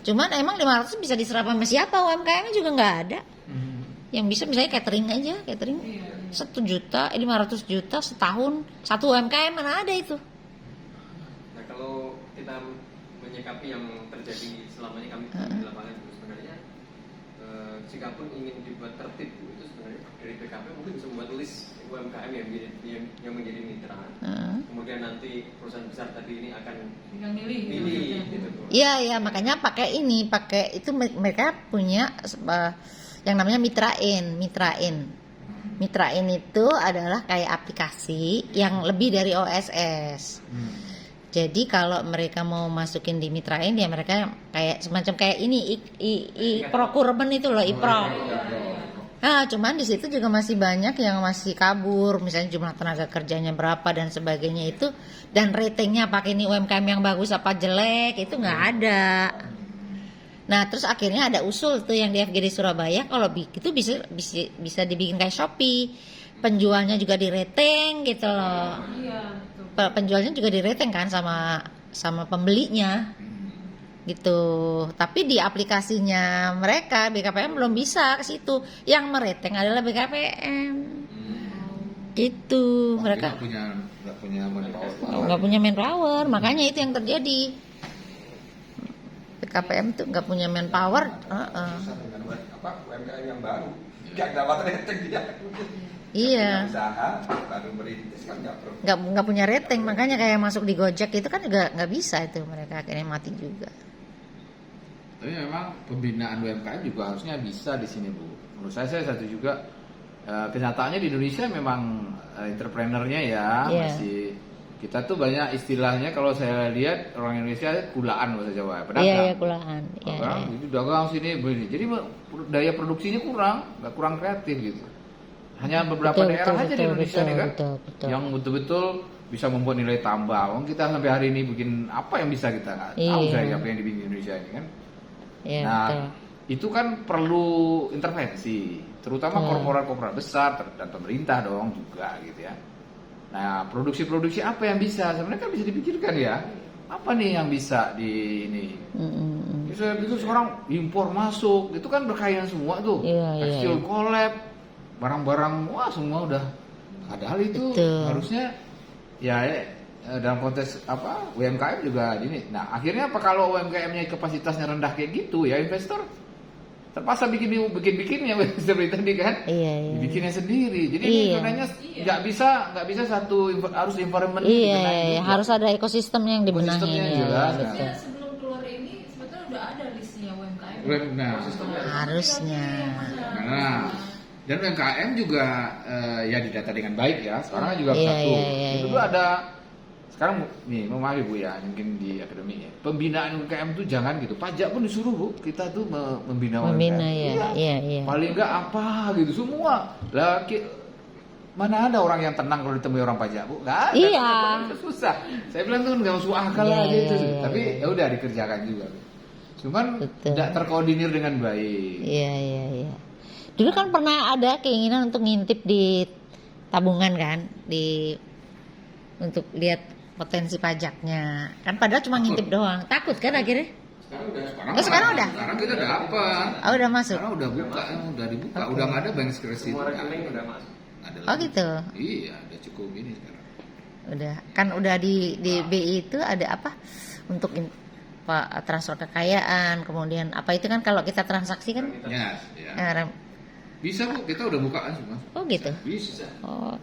Cuman emang 500 bisa diserap sama siapa? UMKM juga nggak ada. Yang bisa misalnya catering aja, catering 1 juta, 500 juta setahun, satu UMKM mana ada itu? Nah kalau kita menyikapi yang terjadi selama ini kami di lapangan Bu, sebenarnya jikapun ingin dibuat tertib Bu, itu sebenarnya dari BKP mungkin bisa membuat list UMKM yang menjadi mitra. Kemudian nanti perusahaan besar tadi ini akan Tinggal milih gitu Bu. Iya, makanya pakai itu mereka punya yang namanya mitrain. Mitrain itu adalah kayak aplikasi yang lebih dari OSS. Jadi kalau mereka mau masukin di mitrain ya mereka kayak semacam kayak ini procurement itu loh, IPRO. Nah, cuman di situ juga masih banyak yang masih kabur, misalnya jumlah tenaga kerjanya berapa dan sebagainya itu, dan ratingnya pakai ini UMKM yang bagus apa jelek itu nggak ada. Nah, terus akhirnya ada usul tuh yang di FGD Surabaya kalau itu bisa dibikin kayak Shopee, penjualnya juga di rating gitu loh. Iya, betul. Penjualnya juga di rating kan sama pembelinya. Gitu. Tapi di aplikasinya mereka BKPM belum bisa ke situ. Yang merating adalah BKPM. Gitu. Mereka nggak punya manpower. nggak punya manpower, makanya itu yang terjadi. BKPM tuh nggak punya manpower. Susah dengan UMKM yang baru. Nggak dapat rating dia. Iya. Usaha baru merintis kan nggak perlu. Nggak punya rating, makanya kayak masuk di Gojek itu kan juga nggak bisa itu, mereka akhirnya mati juga. Tapi memang pembinaan UMKM juga harusnya bisa di sini Bu. Menurut saya satu juga kenyataannya di Indonesia memang entrepreneurnya ya masih kita tuh banyak istilahnya kalau saya lihat orang Indonesia kulaan bahasa Jawa, pedagang. Iya, kulaan. Jadi dagang sini begini. Jadi daya produksinya kurang kreatif gitu. Hanya beberapa daerah aja di Indonesia nih kan betul. yang betul-betul bisa membuat nilai tambah. Kita sampai hari ini bikin apa yang bisa kita nggak tahu saya apa yang dibikin di Indonesia ini kan. Iya, Nah, betul. itu kan perlu intervensi, terutama korporat-korporat besar dan pemerintah dong juga gitu ya. Nah, produksi-produksi apa yang bisa? Sebenarnya kan bisa dipikirkan ya. Apa nih yang bisa di ini? Bisa itu sekarang impor masuk, itu kan berkaitan semua tuh. Tekstil collab, barang-barang, wah semua udah. Padahal itu harusnya ya dalam konteks apa UMKM juga ini. Nah, akhirnya apa kalau UMKM-nya kapasitasnya rendah kayak gitu ya investor terpaksa bikinnya seperti tadi kan, bikinnya sendiri. Jadi ini sebenarnya nggak bisa satu harus environment. Harus ada ekosistem yang dibenahi. Sebenarnya sebelum keluar ini sebetulnya udah ada listnya UMKM. Nah, harusnya. Nah, dan UMKM juga ya didata dengan baik ya. Sekarang juga satu. Itu tuh ada. Sekarang nih, maaf Bu ya, mungkin di akademi ya. Pembinaan UMKM tuh jangan gitu. Pajak pun disuruh Bu, kita tuh membina UMKM. Iya. Paling enggak apa gitu semua. Lah mana ada orang yang tenang kalau ditemui orang pajak Bu? Enggak ada. Iya. Susah. Saya bilang tuh enggak masuk akal lah gitu. Tapi ya udah dikerjakan juga. Cuman tidak terkoordinir dengan baik. Iya. Dulu kan pernah ada keinginan untuk ngintip di tabungan kan, untuk lihat potensi pajaknya. Kan padahal cuma ngintip doang. Takut kan akhirnya? Sekarang udah. Sekarang kita dapat. Udah masuk. Sekarang udah buka, udah dibuka. Udah nggak ada bank diskresi. Semua rekening udah masuk. Gitu. Iya, udah cukup ini sekarang. Udah. Kan udah di BI itu ada apa? Untuk transfer kekayaan, kemudian apa itu kan kalau kita transaksi kan? Ya. Bisa Bu, kita udah bukaan semua. Oh gitu. Bisa. Oh.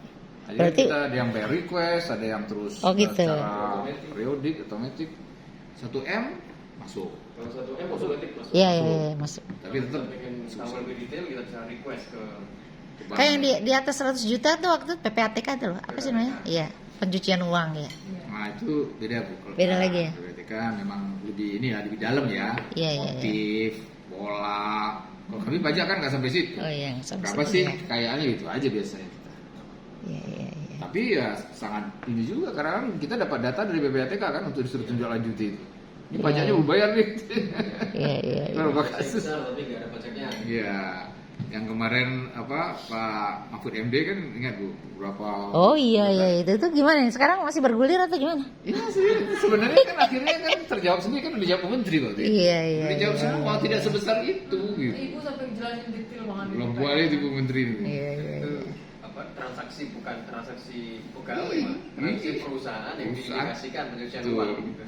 Berarti kita ada yang by request, ada yang terus gitu. secara periodik, otomatis 1M masuk. Kalau 1M otomatis masuk. Iya, masuk. Tapi tetap pengen tahu lebih detail kita bisa request ke bank. Kayak yang di atas 100 juta tuh waktu PPATK tuh loh. Apa sih namanya? Iya, pencucian uang ya. Nah, itu beda Bu. Kalau Beda lagi ya? PPATK memang lebih ini ya, lebih dalam ya. Iya. Motif, pola. Kalau kami pajak kan nggak sampai situ. Oh iya, Berapa sih kekayaannya gitu aja biasanya kita. Iya. Tapi ya sangat ini juga karena kan kita dapat data dari BPATK kan untuk disuruh tindak lanjuti itu. Ini pajaknya belum bayar nih. Iya. Berapa kasus? Tapi nggak ada pajaknya. Iya. Yang kemarin Pak Mahfud MD kan ingat Bu berapa? Oh iya itu gimana? Sekarang masih bergulir atau gimana? Iya sih sebenarnya kan akhirnya kan terjawab sendiri kan dijawab menteri waktu itu. Iya. Dijawab semua tidak sebesar itu gitu. Ibu sampai jelasin detail banget. Belum boleh Ibu Menteri itu. Iya. Transaksi bukan transaksi pegawai, transaksi perusahaan yang diindikasikan pencucian uang gitu.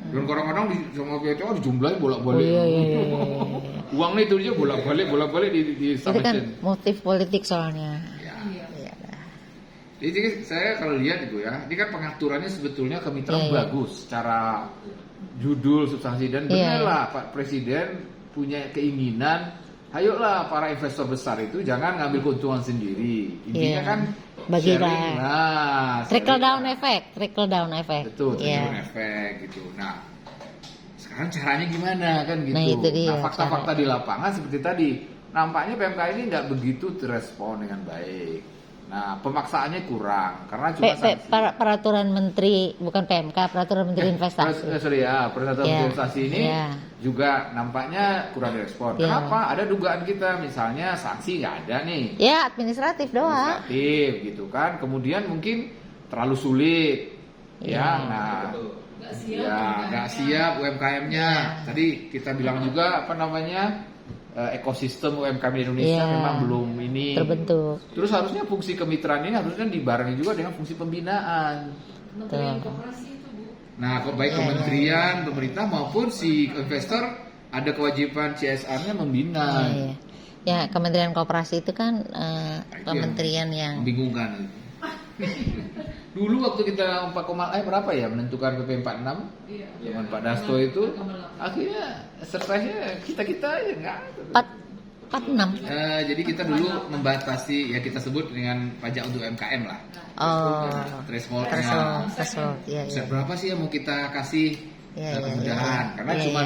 Dan kadang-kadang sama PTO dijumlahin bolak-balik. Iya. Uangnya itu dia bolak-balik di Itu kan motif politik soalnya. Iya. Jadi saya kalau lihat Ibu ya, ini kan pengaturannya sebetulnya kemitraan bagus secara judul, substansi dan benarlah Pak Presiden punya keinginan. Ayolah para investor besar itu jangan ngambil keuntungan sendiri. Intinya kan bagi sharing. Trickle down effect. Betul, trickle down effect gitu. Nah, sekarang caranya gimana kan gitu. Nah, itu dia, fakta-fakta di lapangan seperti tadi. Nampaknya PMK ini nggak begitu direspon dengan baik. Nah, pemaksaannya kurang karena cuma peraturan menteri bukan PMK, peraturan menteri investasi. Peraturan menteri investasi ini juga nampaknya kurang direspon. Kenapa? Ada dugaan kita misalnya sanksi nggak ada nih. Ya, administratif doang. Administratif gitu kan. Kemudian mungkin terlalu sulit. Nah, nggak siap UMKM-nya. Tadi kita bilang juga ekosistem UMKM di Indonesia memang belum ini terbentuk. Terus harusnya fungsi kemitraan ini harusnya dibarengi juga dengan fungsi pembinaan. Kementerian Koperasi itu Bu. Nah, baik kementerian, pemerintah maupun si investor ada kewajiban CSR-nya membina. Ya, Kementerian Koperasi itu kan kementerian yang membingungkan. Dulu waktu kita berapa ya menentukan PP 46 zaman Pak Dasto itu akhirnya sertanya kita ya nggak 46. Jadi kita dulu membatasi ya kita sebut dengan pajak untuk UMKM lah. Thresholdnya. Berapa sih yang mau kita kasih kemudahan karena cuma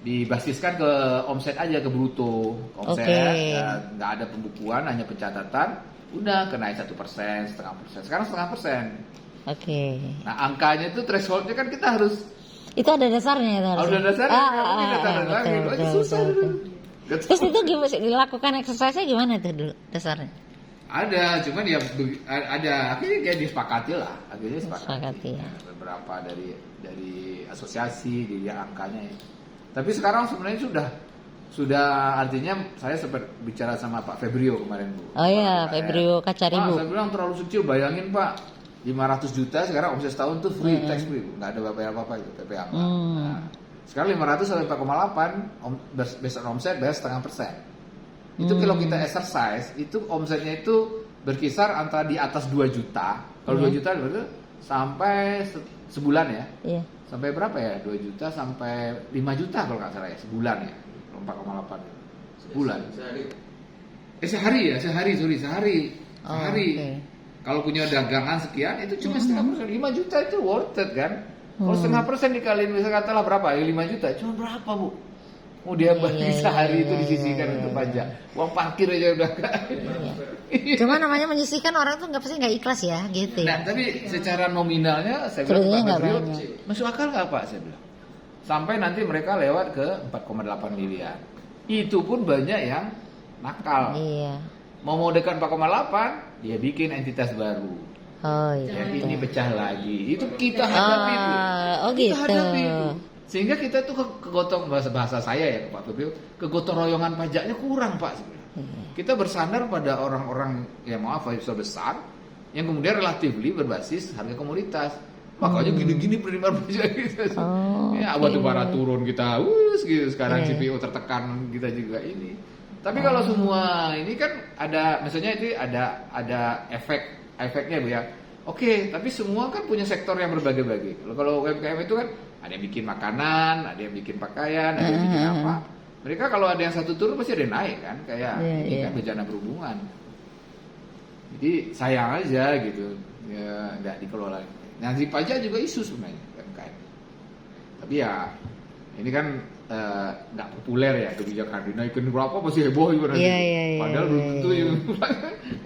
dibasiskan ke omset aja, ke bruto omset, nggak ada pembukuan, hanya pencatatan. udah kena 1%, 0,5%. Sekarang 0,5%. Oke. Nah angkanya itu thresholdnya kan kita harus. Itu ada dasarnya itu harusnya. Ada dasarnya. Susah dulu. Terus itu gimana dilakukan exercise-nya gimana tuh dulu dasarnya? Ada, cuman ya ada akhirnya kayak disepakati lah, akhirnya Disepakati, ya. Beberapa dari asosiasi dia angkanya. Ya. Tapi sekarang sebenarnya sudah artinya saya sempat bicara sama Pak Febrio kemarin Bu. Oh iya, Febrio Kacaribu. Pak, saya bilang terlalu kecil, bayangin Pak 500 juta sekarang omset setahun tuh free, tax free, nggak ada bayar apa-apa itu PPA. Nah, sekarang 500 sampai 4,8 based on omset bayar 0,5%. Itu kalau kita exercise itu omsetnya itu berkisar antara di atas 2 juta. Kalau 2 juta berarti sampai sebulan ya. Iya. Sampai berapa ya? 2 juta sampai 5 juta kalau nggak salah ya, sebulan ya. 4,8 sebulan. Sehari. Sehari. Okay. Kalau punya dagangan sekian itu cuma 0,5%. 5 juta itu worth it kan? Kalau 0,5% dikaliin misalnya katalah berapa? 5 juta. Cuma berapa, Bu? Mau dia bagi sehari itu disisihkan untuk pajak. Uang parkir aja udah enggak. Cuma namanya menyisihkan orang tuh pasti nggak ikhlas ya, gitu ya. Nah, tapi secara nominalnya saya bilang Pak nggak Badril, banyak. masuk akal nggak Pak? Saya bilang. Sampai nanti mereka lewat ke 4,8 miliar. Itu pun banyak yang nakal. Iya. Mau dekat 4,8, dia bikin entitas baru. Oh iya. Jadi ini pecah lagi. Itu kita hadapi Bu. Oh Kita gitu. hadapi Bu. Sehingga kita tuh kegotong bahasa saya ya Pak Febrio, kegotong royongan pajaknya kurang Pak sebenarnya. Kita bersandar pada orang-orang yang maaf besar yang kemudian relatifly berbasis harga komoditas. Makanya gini-gini penerimaan pajak kita. Ya batu bara turun kita, gitu sekarang CPO tertekan kita juga ini. Tapi kalau semua ini kan ada, misalnya itu ada efeknya Bu ya. Oke, tapi semua kan punya sektor yang berbagi-bagi. Kalau UMKM itu kan ada yang bikin makanan, ada yang bikin pakaian, ada yang bikin apa. Mereka kalau ada yang satu turun pasti ada yang naik kan, kayak ini kan bencana berhubungan. Jadi sayang aja gitu, ya nggak dikelola. Nah di pajak juga isu sebenarnya UMKM. Tapi ya ini kan nggak populer ya kebijakan dinaikin berapa masih heboh juga nanti. Padahal belum tentu ya.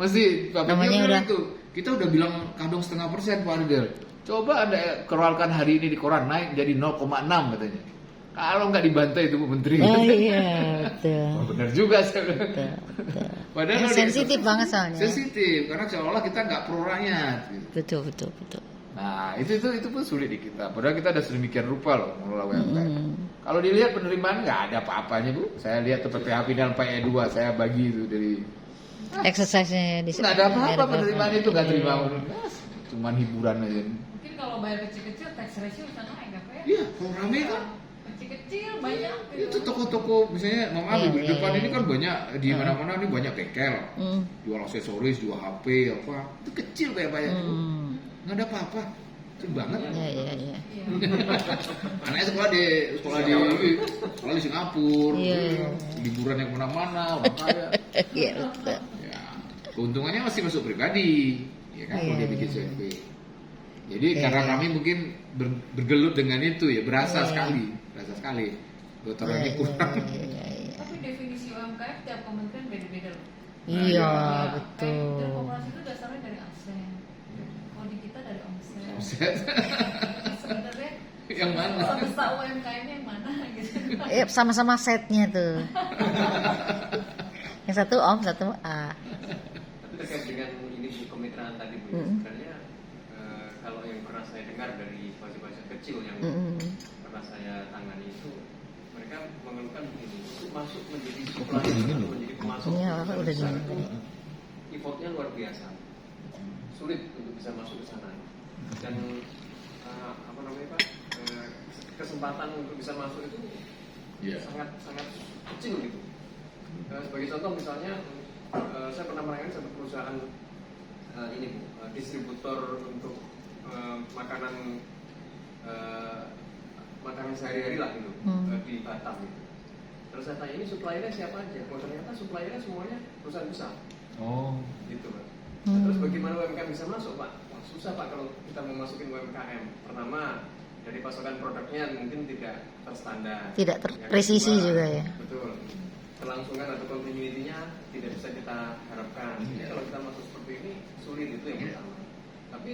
Masih namanya itu. Kita udah bilang kadang 0,5% Pak Adel. Coba Anda keluarkan hari ini di koran naik jadi 0,6 katanya. Kalau nggak dibantai itu Bu Menteri. Oh iya, betul. Oh, benar juga saya. Betul. Padahal sensitif banget soalnya. Sensitif karena seolah kita nggak pro rakyat. Gitu. Betul. Nah itu pun sulit di kita. Padahal kita udah sedemikian rupa loh mengelola UMKM. Kalau dilihat penerimaan nggak ada apa-apanya Bu. Saya lihat tuh PPH Final PE 2 saya bagi itu dari exercise-nya di nggak ada apa-apa penerimaan itu nggak terima. Cuman hiburan aja. Mungkin kalau bayar kecil-kecil tax ratio bisa naik apa ya? Iya, kalau rame kan. Kecil-kecil banyak. Itu toko-toko misalnya, di depan ini kan banyak di mana-mana ini banyak bengkel, jual aksesoris, jual HP apa, itu kecil banyak itu, nggak ada apa-apa, kecil banget. Iya. Anaknya sekolah di Singapura, liburan yang kemana-mana, orang kaya. Iya betul. Ya, keuntungannya masih masuk pribadi, ya kan kalau dia bikin CFP. Jadi karena kami mungkin bergelut dengan itu ya berasa sekali gotong-royongnya kurang. Tapi definisi UMKM tiap kementerian beda-beda loh. Iya Betul. betul. Korporasi itu dasarnya dari asen. Kalau di kita dari omset. Sebenarnya Yang mana? Besar UMKM yang mana gitu. Sama-sama setnya tuh. Yang satu Om, satu A. Tapi terkait dengan ini kemitraan tadi Bu, sebenarnya kalau yang pernah saya dengar dari pajak-pajak kecil yang pernah saya tangani itu, mereka mengeluhkan begini, untuk masuk menjadi supplier atau menjadi pemasok effortnya luar biasa, sulit untuk bisa masuk ke sana, dan kesempatan untuk bisa masuk itu sangat kecil gitu. Sebagai contoh misalnya, saya pernah melayani satu perusahaan distributor untuk makanan sehari-hari lah gitu di Batam gitu. Terus saya tanya ini suppliernya siapa aja? Ternyata suppliernya semuanya perusahaan besar. Oh, gitu Pak. Terus bagaimana UMKM bisa masuk Pak? Wah, susah Pak kalau kita mau masukin UMKM. Pertama dari pasokan produknya mungkin tidak terstandar. Tidak terpresisi juga ya. Betul. kelangsungan atau continuity-nya tidak bisa kita harapkan. Jadi kalau kita masuk seperti ini sulit, itu yang pertama. Tapi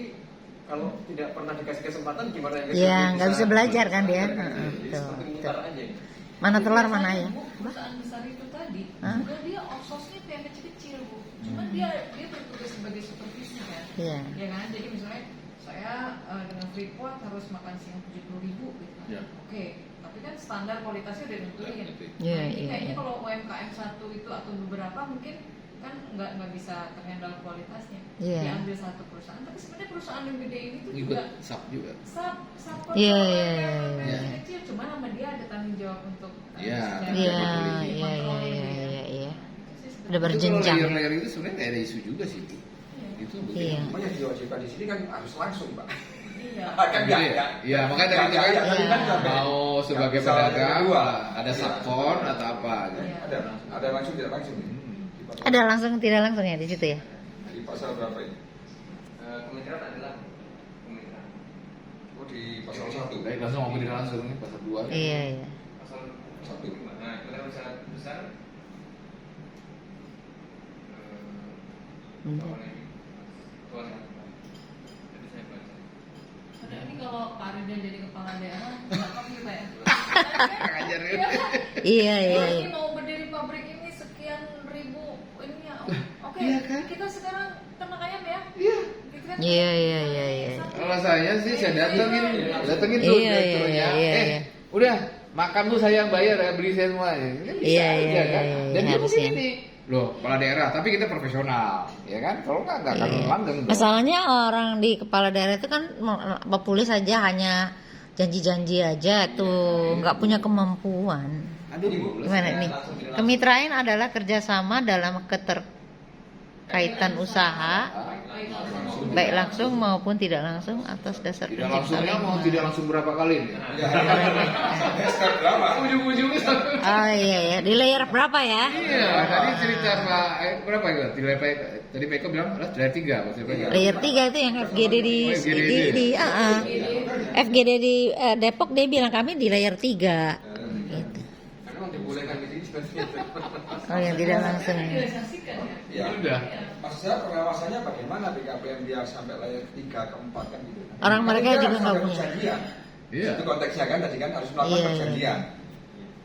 kalau tidak pernah dikasih kesempatan gimana yang Iya, nggak bisa belajar kan dia. Jadi seperti mutar aja. Mana telur mana ayam? Perusahaan besar itu tadi, juga dia outsource-nya yang kecil-kecil bu. Cuman dia bertugas sebagai supervisi kan. Iya. Ya kan, jadi misalnya saya dengan Freeport harus makan siang 70.000 gitu kan. Ya. Oke, tapi kan standar kualitasnya udah nentuin. Iya, Nah, ini iya, kayaknya iya. kalau UMKM satu itu atau beberapa mungkin kan nggak bisa terhandle kualitasnya. Iya. Diambil satu perusahaan, tapi sebenarnya perusahaan yang gede ini tuh Ikut juga sub juga. sub Iya, iya, iya. kecil, cuma sama dia ada tanggung jawab untuk Iya, Iya, Kontrol iya, ini. iya, iya. Udah Itu kalau berjenjang. layer-layer itu sebenarnya nggak ada isu juga sih. Itu Iya. Cuma yang diwajibkan di sini kan harus langsung Pak. Iya. Kan Iya, nggak. iya, makanya dari itu kan Nggak, tadi kan sampai- mau sebagai nggak bisa ada pedagang kedua. ada Iya. subkon atau apa gitu. Iya. Ada langsung tidak langsung. Ada langsung tidak langsung ya di situ ya? Di pasal berapa ini? Kementerian adalah kementerian. Oh di pasal 1. Baik, langsung mau beli langsung nih pasal 2. Iya, iya. Pasal 1. Nah, kementerian usaha besar. Bentar. Jadi saya baca. Ada ini kalau Pak Ridwan jadi kepala daerah, gampang gitu ya. Ngajar ya. Iya kan? Iya, iya, Kalau iya. ini mau berdiri pabrik ini sekian ribu ini ya. Oke, Iya kan? kita sekarang ternak ayam ya. Iya. Pikiran Iya, iya, iya, iya. Kalau saya sih saya datengin tuh Iya, direkturnya. iya, iya. Udah makan tuh saya yang bayar ya, beli saya semua. Kan bisa Iya, aja iya, kan. iya, Dan dia harusnya. mungkin ini loh kepala daerah, tapi kita profesional, ya kan? Kalau nggak akan Iya. langgeng. dong. Masalahnya orang di kepala daerah itu kan populis aja hanya janji-janji aja tuh, nggak punya kemampuan. Aduh, Bu. Gimana nih? Kemitraan adalah kerjasama dalam keterkaitan usaha, baik langsung maupun tidak langsung atas dasar Tidak prinsip langsungnya saling mau tidak langsung berapa kali nih? Step berapa? Ujung-ujungnya satu. Oh iya ya, di layer berapa ya? Iya, tadi cerita Pak, berapa itu? Tadi Pak Eko bilang adalah dari 3 maksudnya Pak Eko. Layer 3 itu yang FGD di Oh, FGD. FGD di Depok dia bilang kami di layer 3. Gitu. Karena memang dibolehkan di sini seperti itu. Oh yang tidak langsung. Realisasikan ya. Ya. Udah. Maksud saya pengawasannya bagaimana BKPM biar sampai layer 3 ke 4 kan gitu. Orang Kan mereka dia juga harus nggak ada punya. perjanjian. Iya. Itu konteksnya kan tadi kan harus melakukan Iya, iya. perjanjian.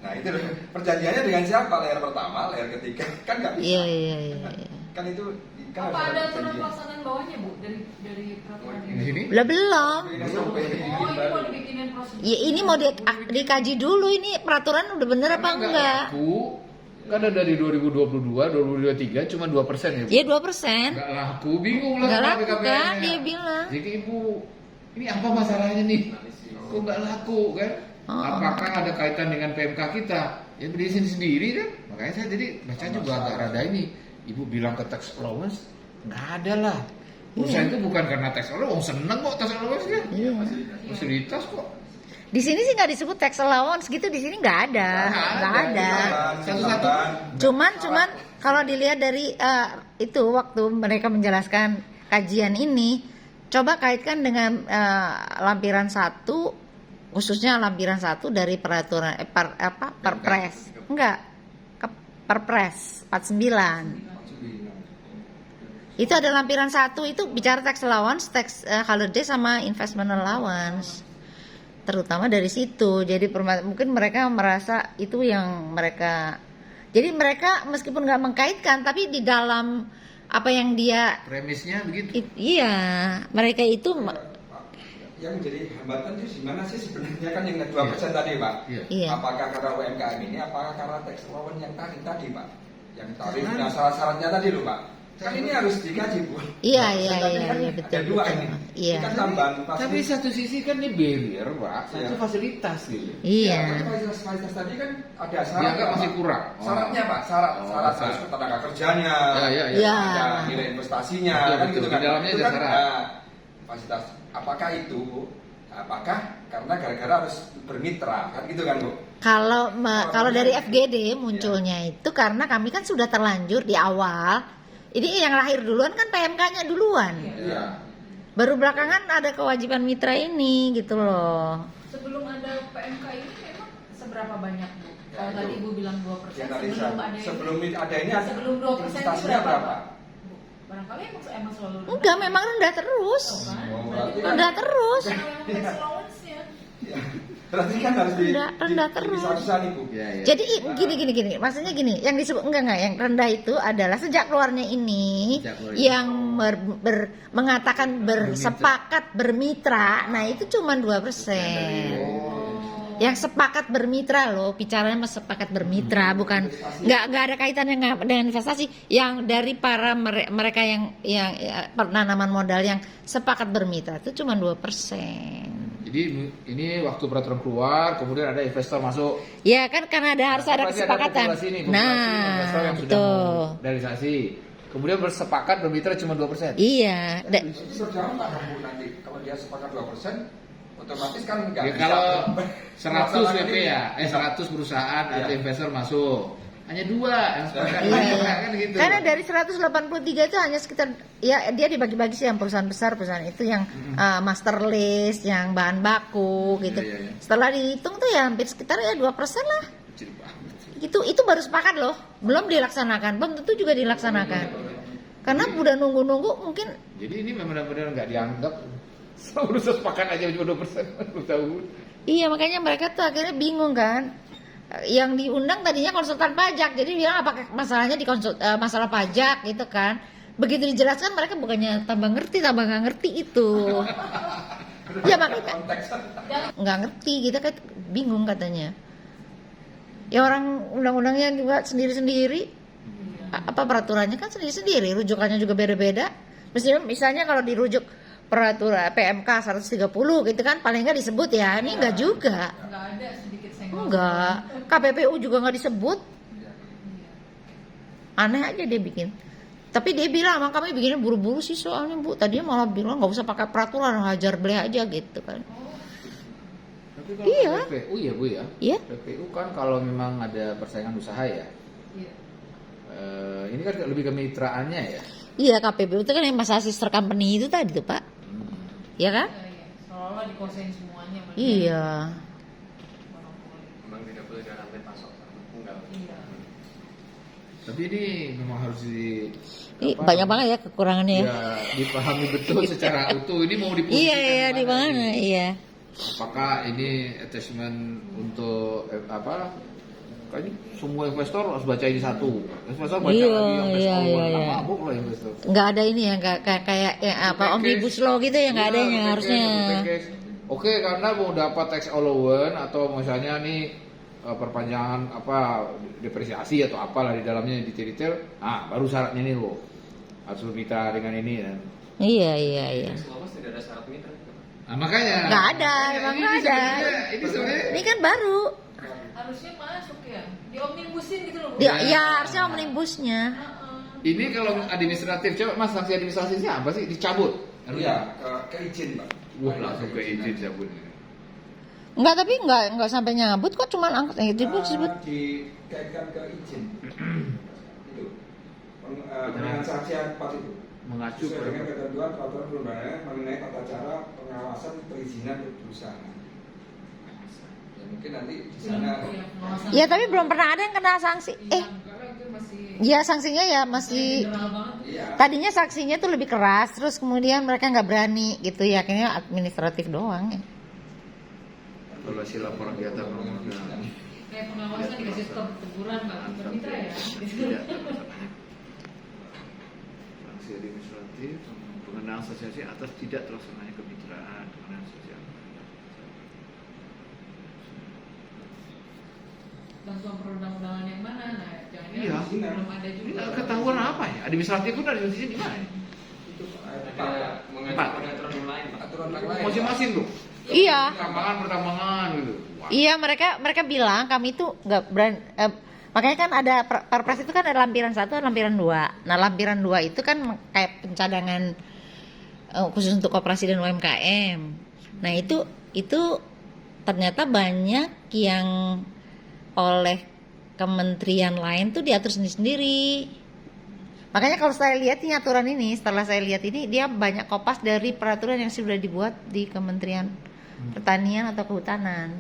Nah itu loh, perjanjiannya dengan siapa? Layer pertama, layer ketiga kan nggak bisa. Iya iya iya. Kan itu kan Apa harus ada aturan perjanjian. pelaksanaan bawahnya bu dari peraturan Di ini? sini? Belum belum. Ini SOP Oh dibikin ini baru. mau dibikinin prosedur. Ya ini mau dikaji dulu ini peraturan udah bener apa Karena nggak enggak? laku, karena dari 2022, 2023 cuma 2% ya. Bu? Iya 2%. Nggak laku, bingung lah. Nggak sama laku BKPM-nya. kan dia bilang. Jadi Ibu, ini apa masalahnya nih? Kok nggak laku kan? Oh. Apakah ada kaitan dengan PMK kita? Ya beli sendiri kan? Makanya saya jadi baca juga agak rada ini. Ibu bilang ke tax allowance, nggak ada lah. Perusahaan itu bukan karena tax allowance, seneng kok tax allowance ya. Iya. Fasilitas kok. Di sini sih nggak disebut tax allowance gitu, di sini nggak ada, nggak ada. Satu-satu. Cuman kalau dilihat dari itu waktu mereka menjelaskan kajian ini, coba kaitkan dengan lampiran 1, khususnya lampiran 1 dari peraturan Perpres, enggak, Perpres 49. Itu ada lampiran 1 itu bicara tax allowance, tax holiday sama investment allowance. Terutama dari situ. Jadi mungkin mereka merasa itu yang mereka. Jadi mereka meskipun nggak mengkaitkan, tapi di dalam apa yang dia Premisnya begitu. iya, mereka itu Yang menjadi hambatan itu gimana sih sebenarnya kan yang 2% tadi Pak? Iya. iya. Apakah karena UMKM ini, apakah karena tax allowance yang tadi Pak? Yang tarifnya syarat-syaratnya tadi loh Pak. Kan ini harus dikaji Bu. Iya, Nah, iya, tadi iya, kan iya, ada betul, 2 betul. ini. Iya. Ini kan tambahan Tapi fasilitas. satu sisi kan ini barrier, Pak. Satu Iya. fasilitas gitu. Iya. Fasilitas tadi kan ada syarat. Dianggap Pak. masih kurang. Oh. Syaratnya Pak, syarat Oh, syarat syarat. harus tenaga kerjanya. Ya. Ya. Ada nilai investasinya Betul, kan betul. gitu Di kan. dalamnya Itu ada kan, syarat. fasilitas. Apakah itu Bu? Apakah karena gara-gara harus bermitra kan gitu kan Bu? Kalau dari FGD munculnya itu karena kami kan sudah terlanjur di awal. Ini yang lahir duluan kan PMK-nya duluan. Iya. Baru belakangan ada kewajiban mitra ini gitu loh. Sebelum ada PMK ini memang seberapa banyak Bu? Kalau Ya, tadi itu. Ibu bilang 2%, Ya, tadi sebelum ada ini sebelum 2% itu investasinya berapa? Bu? Barangkali emang selalu rendah. Enggak, memang rendah terus. Oh, kan? Oh, Berarti berarti Rendah terus. Karena memang tax allowance-nya. Ya. Berarti kan harus Rendah terus. dipisah-pisah nih Bu. Ya, ya. Jadi gini, maksudnya gini, yang disebut enggak, yang rendah itu adalah sejak keluarnya ini Sejak keluarnya. yang mengatakan bersepakat bermitra, nah itu cuma 2%. Yang sepakat bermitra loh, bicaranya mas sepakat bermitra, bukan nggak ada kaitannya dengan investasi. Yang dari para mereka yang penanaman modal yang sepakat bermitra itu cuma 2%. Jadi ini waktu peraturan keluar, kemudian ada investor masuk. Ya kan karena harus ada Berarti kesepakatan. populasi investor yang sudah betul. mau realisasi. Kemudian bersepakat bermitra cuma 2%. Iya. Bisa jawab nggak Bu nanti kalau dia sepakat 2%, otomatis kan nggak Ya, bisa. kalau 100 Masalahnya PP ini- ya, 100 perusahaan Iya. atau investor masuk. Hanya 2 yang sepakat. Iya. Kan gitu. Karena dari 183 itu hanya sekitar ya dia dibagi-bagi sih yang perusahaan besar, perusahaan itu yang master list, yang bahan baku gitu. Iya, iya. Setelah dihitung tuh ya hampir sekitar ya 2% lah. Kecil banget. Itu baru sepakat loh, belum dilaksanakan, belum tentu juga dilaksanakan. Karena udah nunggu-nunggu mungkin Jadi ini benar-benar nggak dianggap. Udah sepakat aja cuma 2%. Lu tahu. iya makanya mereka tuh akhirnya bingung kan. Yang diundang tadinya konsultan pajak, jadi bilang apa masalahnya di masalah pajak gitu kan. Begitu dijelaskan mereka bukannya tambah nggak ngerti itu. Ya makanya Konteks. nggak ngerti, kita kan bingung katanya. Ya orang undang-undangnya juga sendiri-sendiri. Apa peraturannya kan sendiri-sendiri, rujukannya juga beda-beda. Misalnya kalau dirujuk peraturan PMK 130 gitu kan paling nggak disebut ya, ini nggak juga. Nggak ada sedikit senggol. Enggak, KPPU juga nggak disebut. Aneh aja dia bikin. Tapi dia bilang, emang kami bikinnya buru-buru sih soalnya Bu. Tadinya malah bilang nggak usah pakai peraturan, hajar beli aja gitu kan. Tapi kalau Iya. PPU ya Bu ya. Iya. PPU kan kalau memang ada persaingan usaha ya. Iya. Ini kan lebih ke mitraannya ya. Iya, KPPU itu kan yang masalah sister company itu tadi tuh Pak. Iya kan? Iya, iya. Seolah-olah dikuasain semuanya. mereka. Iya. Monopoli. Memang tidak boleh ada rantai pasok karena tunggal. Iya. Tapi ini memang harus Ini banyak banget ya kekurangannya ya. ya dipahami betul secara utuh. Ini mau diposisikan Iya, di mana? ini? Iya. Apakah ini attachment untuk kayaknya semua investor harus baca ini satu. Investor baca Iya, lagi yang best iya, over. iya, iya. Mabuk lah investor. Nggak ada ini ya, nggak kayak ya, apa Package. omnibus law gitu ya nggak Iya, adanya package, harusnya. package. Oke, karena mau dapat tax allowance atau misalnya nih perpanjangan apa depresiasi atau apalah di dalamnya detail-detail, baru syaratnya nih lo harus bermitra dengan ini dan Iya, iya. Selama tidak ada syarat mitra. makanya Nggak ada, emang nggak ada. Ini sebenarnya Ini kan baru. Harusnya masuk ya. Diomnibusin gitu loh. Bu. Ya harusnya omnibusnya. Heeh. ini kalau administratif coba Mas sanksi administratifnya apa sih? Dicabut. Iya, ke izin Pak. Wah, langsung ke izin cabut. Enggak, tapi enggak sampai nyabut kok, cuman angkat disebut. Dikaitkan ke izin. Itu. Penyansaksian part itu. Mengacu Sesuai dengan pada ketentuan peraturan perundangan mengenai tata cara pengawasan perizinan perusahaan. Ya mungkin nanti di sana. Iya, pengawasan. Ya tapi belum pernah ada yang kena sanksi. Iya, karena itu masih Ya sanksinya ya masih. general banget. Iya. Tadinya sanksinya tuh lebih keras, terus kemudian mereka nggak berani gitu ya, akhirnya administratif doang ya. evaluasi laporan kegiatan perundangan. Kayak pengawasan dikasih stop teguran nggak bermitra ya. Tidak. Sanksi administratif pengenaan asosiasi atas tidak terlaksananya kemitraan pengenaan sosial. Bantuan perundang-undangan yang mana? Nah, jangan Iya. belum ada Ini juga. nggak ketahuan apa ya? Administratif pun administrasi di mana? Itu Ada mengacu Empat. pada aturan yang lain, Pak. aturan yang lain. Masing-masing tuh. Iya. Pertambangan gitu. Wah. Iya, mereka bilang kami tuh nggak berani. Makanya kan ada Perpres itu kan ada lampiran 1 dan lampiran 2. Nah, lampiran 2 itu kan kayak pencadangan khusus untuk koperasi dan UMKM. Nah, itu ternyata banyak yang oleh kementerian lain tuh diatur sendiri-sendiri. Makanya kalau saya lihat ini aturan ini, setelah saya lihat ini dia banyak kopas dari peraturan yang sudah dibuat di Kementerian Pertanian atau Kehutanan.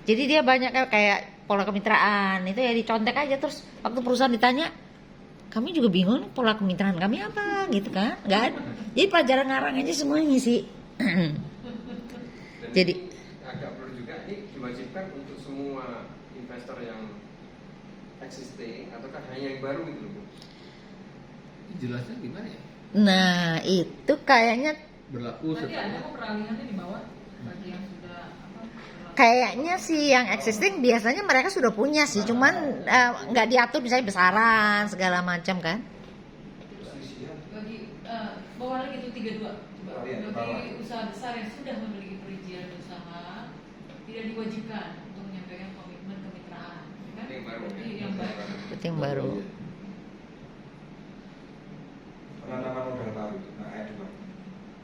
Jadi dia banyak kayak pola kemitraan itu ya dicontek aja, terus waktu perusahaan ditanya, kami juga bingung pola kemitraan kami apa gitu kan, nggak ada. Jadi pelajaran ngarang aja semuanya ngisi. Jadi agak perlu juga ini diwajibkan untuk semua investor yang existing ataukah hanya yang baru gitu loh Bu? Jelasnya gimana ya? nah itu kayaknya Berlaku Nanti ada setelah kok peralihannya di bawah bagi yang sudah berlaku. kayaknya sih yang existing biasanya mereka sudah punya sih, cuman nggak diatur misalnya besaran segala macam kan. Bagi bawah lagi itu 32 coba. Peralihan, bawah. Bagi usaha besar yang sudah memiliki perizinan usaha tidak diwajibkan untuk menyampaikan komitmen kemitraan, kan? Yang baru, Berarti ya. yang baru. Itu yang baru. Penanaman modal baru. Nah, ayat 2.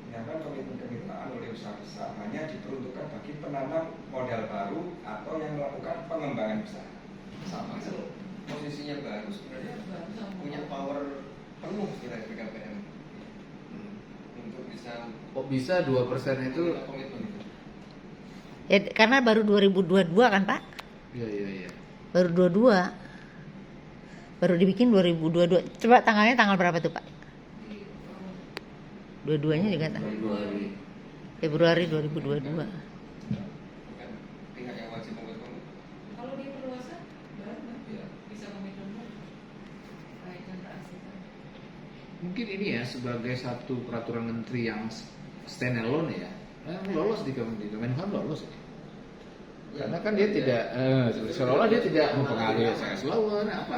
Menyampaikan komitmen kemitraan oleh usaha besar hanya diperuntukkan bagi penanam modal baru atau yang melakukan pengembangan usaha. Sama itu posisinya baru sebenarnya punya power penuh kira BKPM untuk bisa kok bisa 2% itu? komitmen itu. Ya, karena baru 2022 kan Pak, Iya. baru 22, baru dibikin 2022. Coba tanggalnya tanggal berapa tuh Pak? Dua-duanya juga Februari 2022. Bukan pihak yang wajib membuat komitmen. Kalau dia perluasan baru kan Iya. bisa komitmen kayak Chandra Asri kan. Mungkin ini ya sebagai satu peraturan menteri yang stand alone ya, lolos di Kemenhan lolos ya. Karena kan dia tidak seolah dia tidak mempengaruhi SAS lawan apa,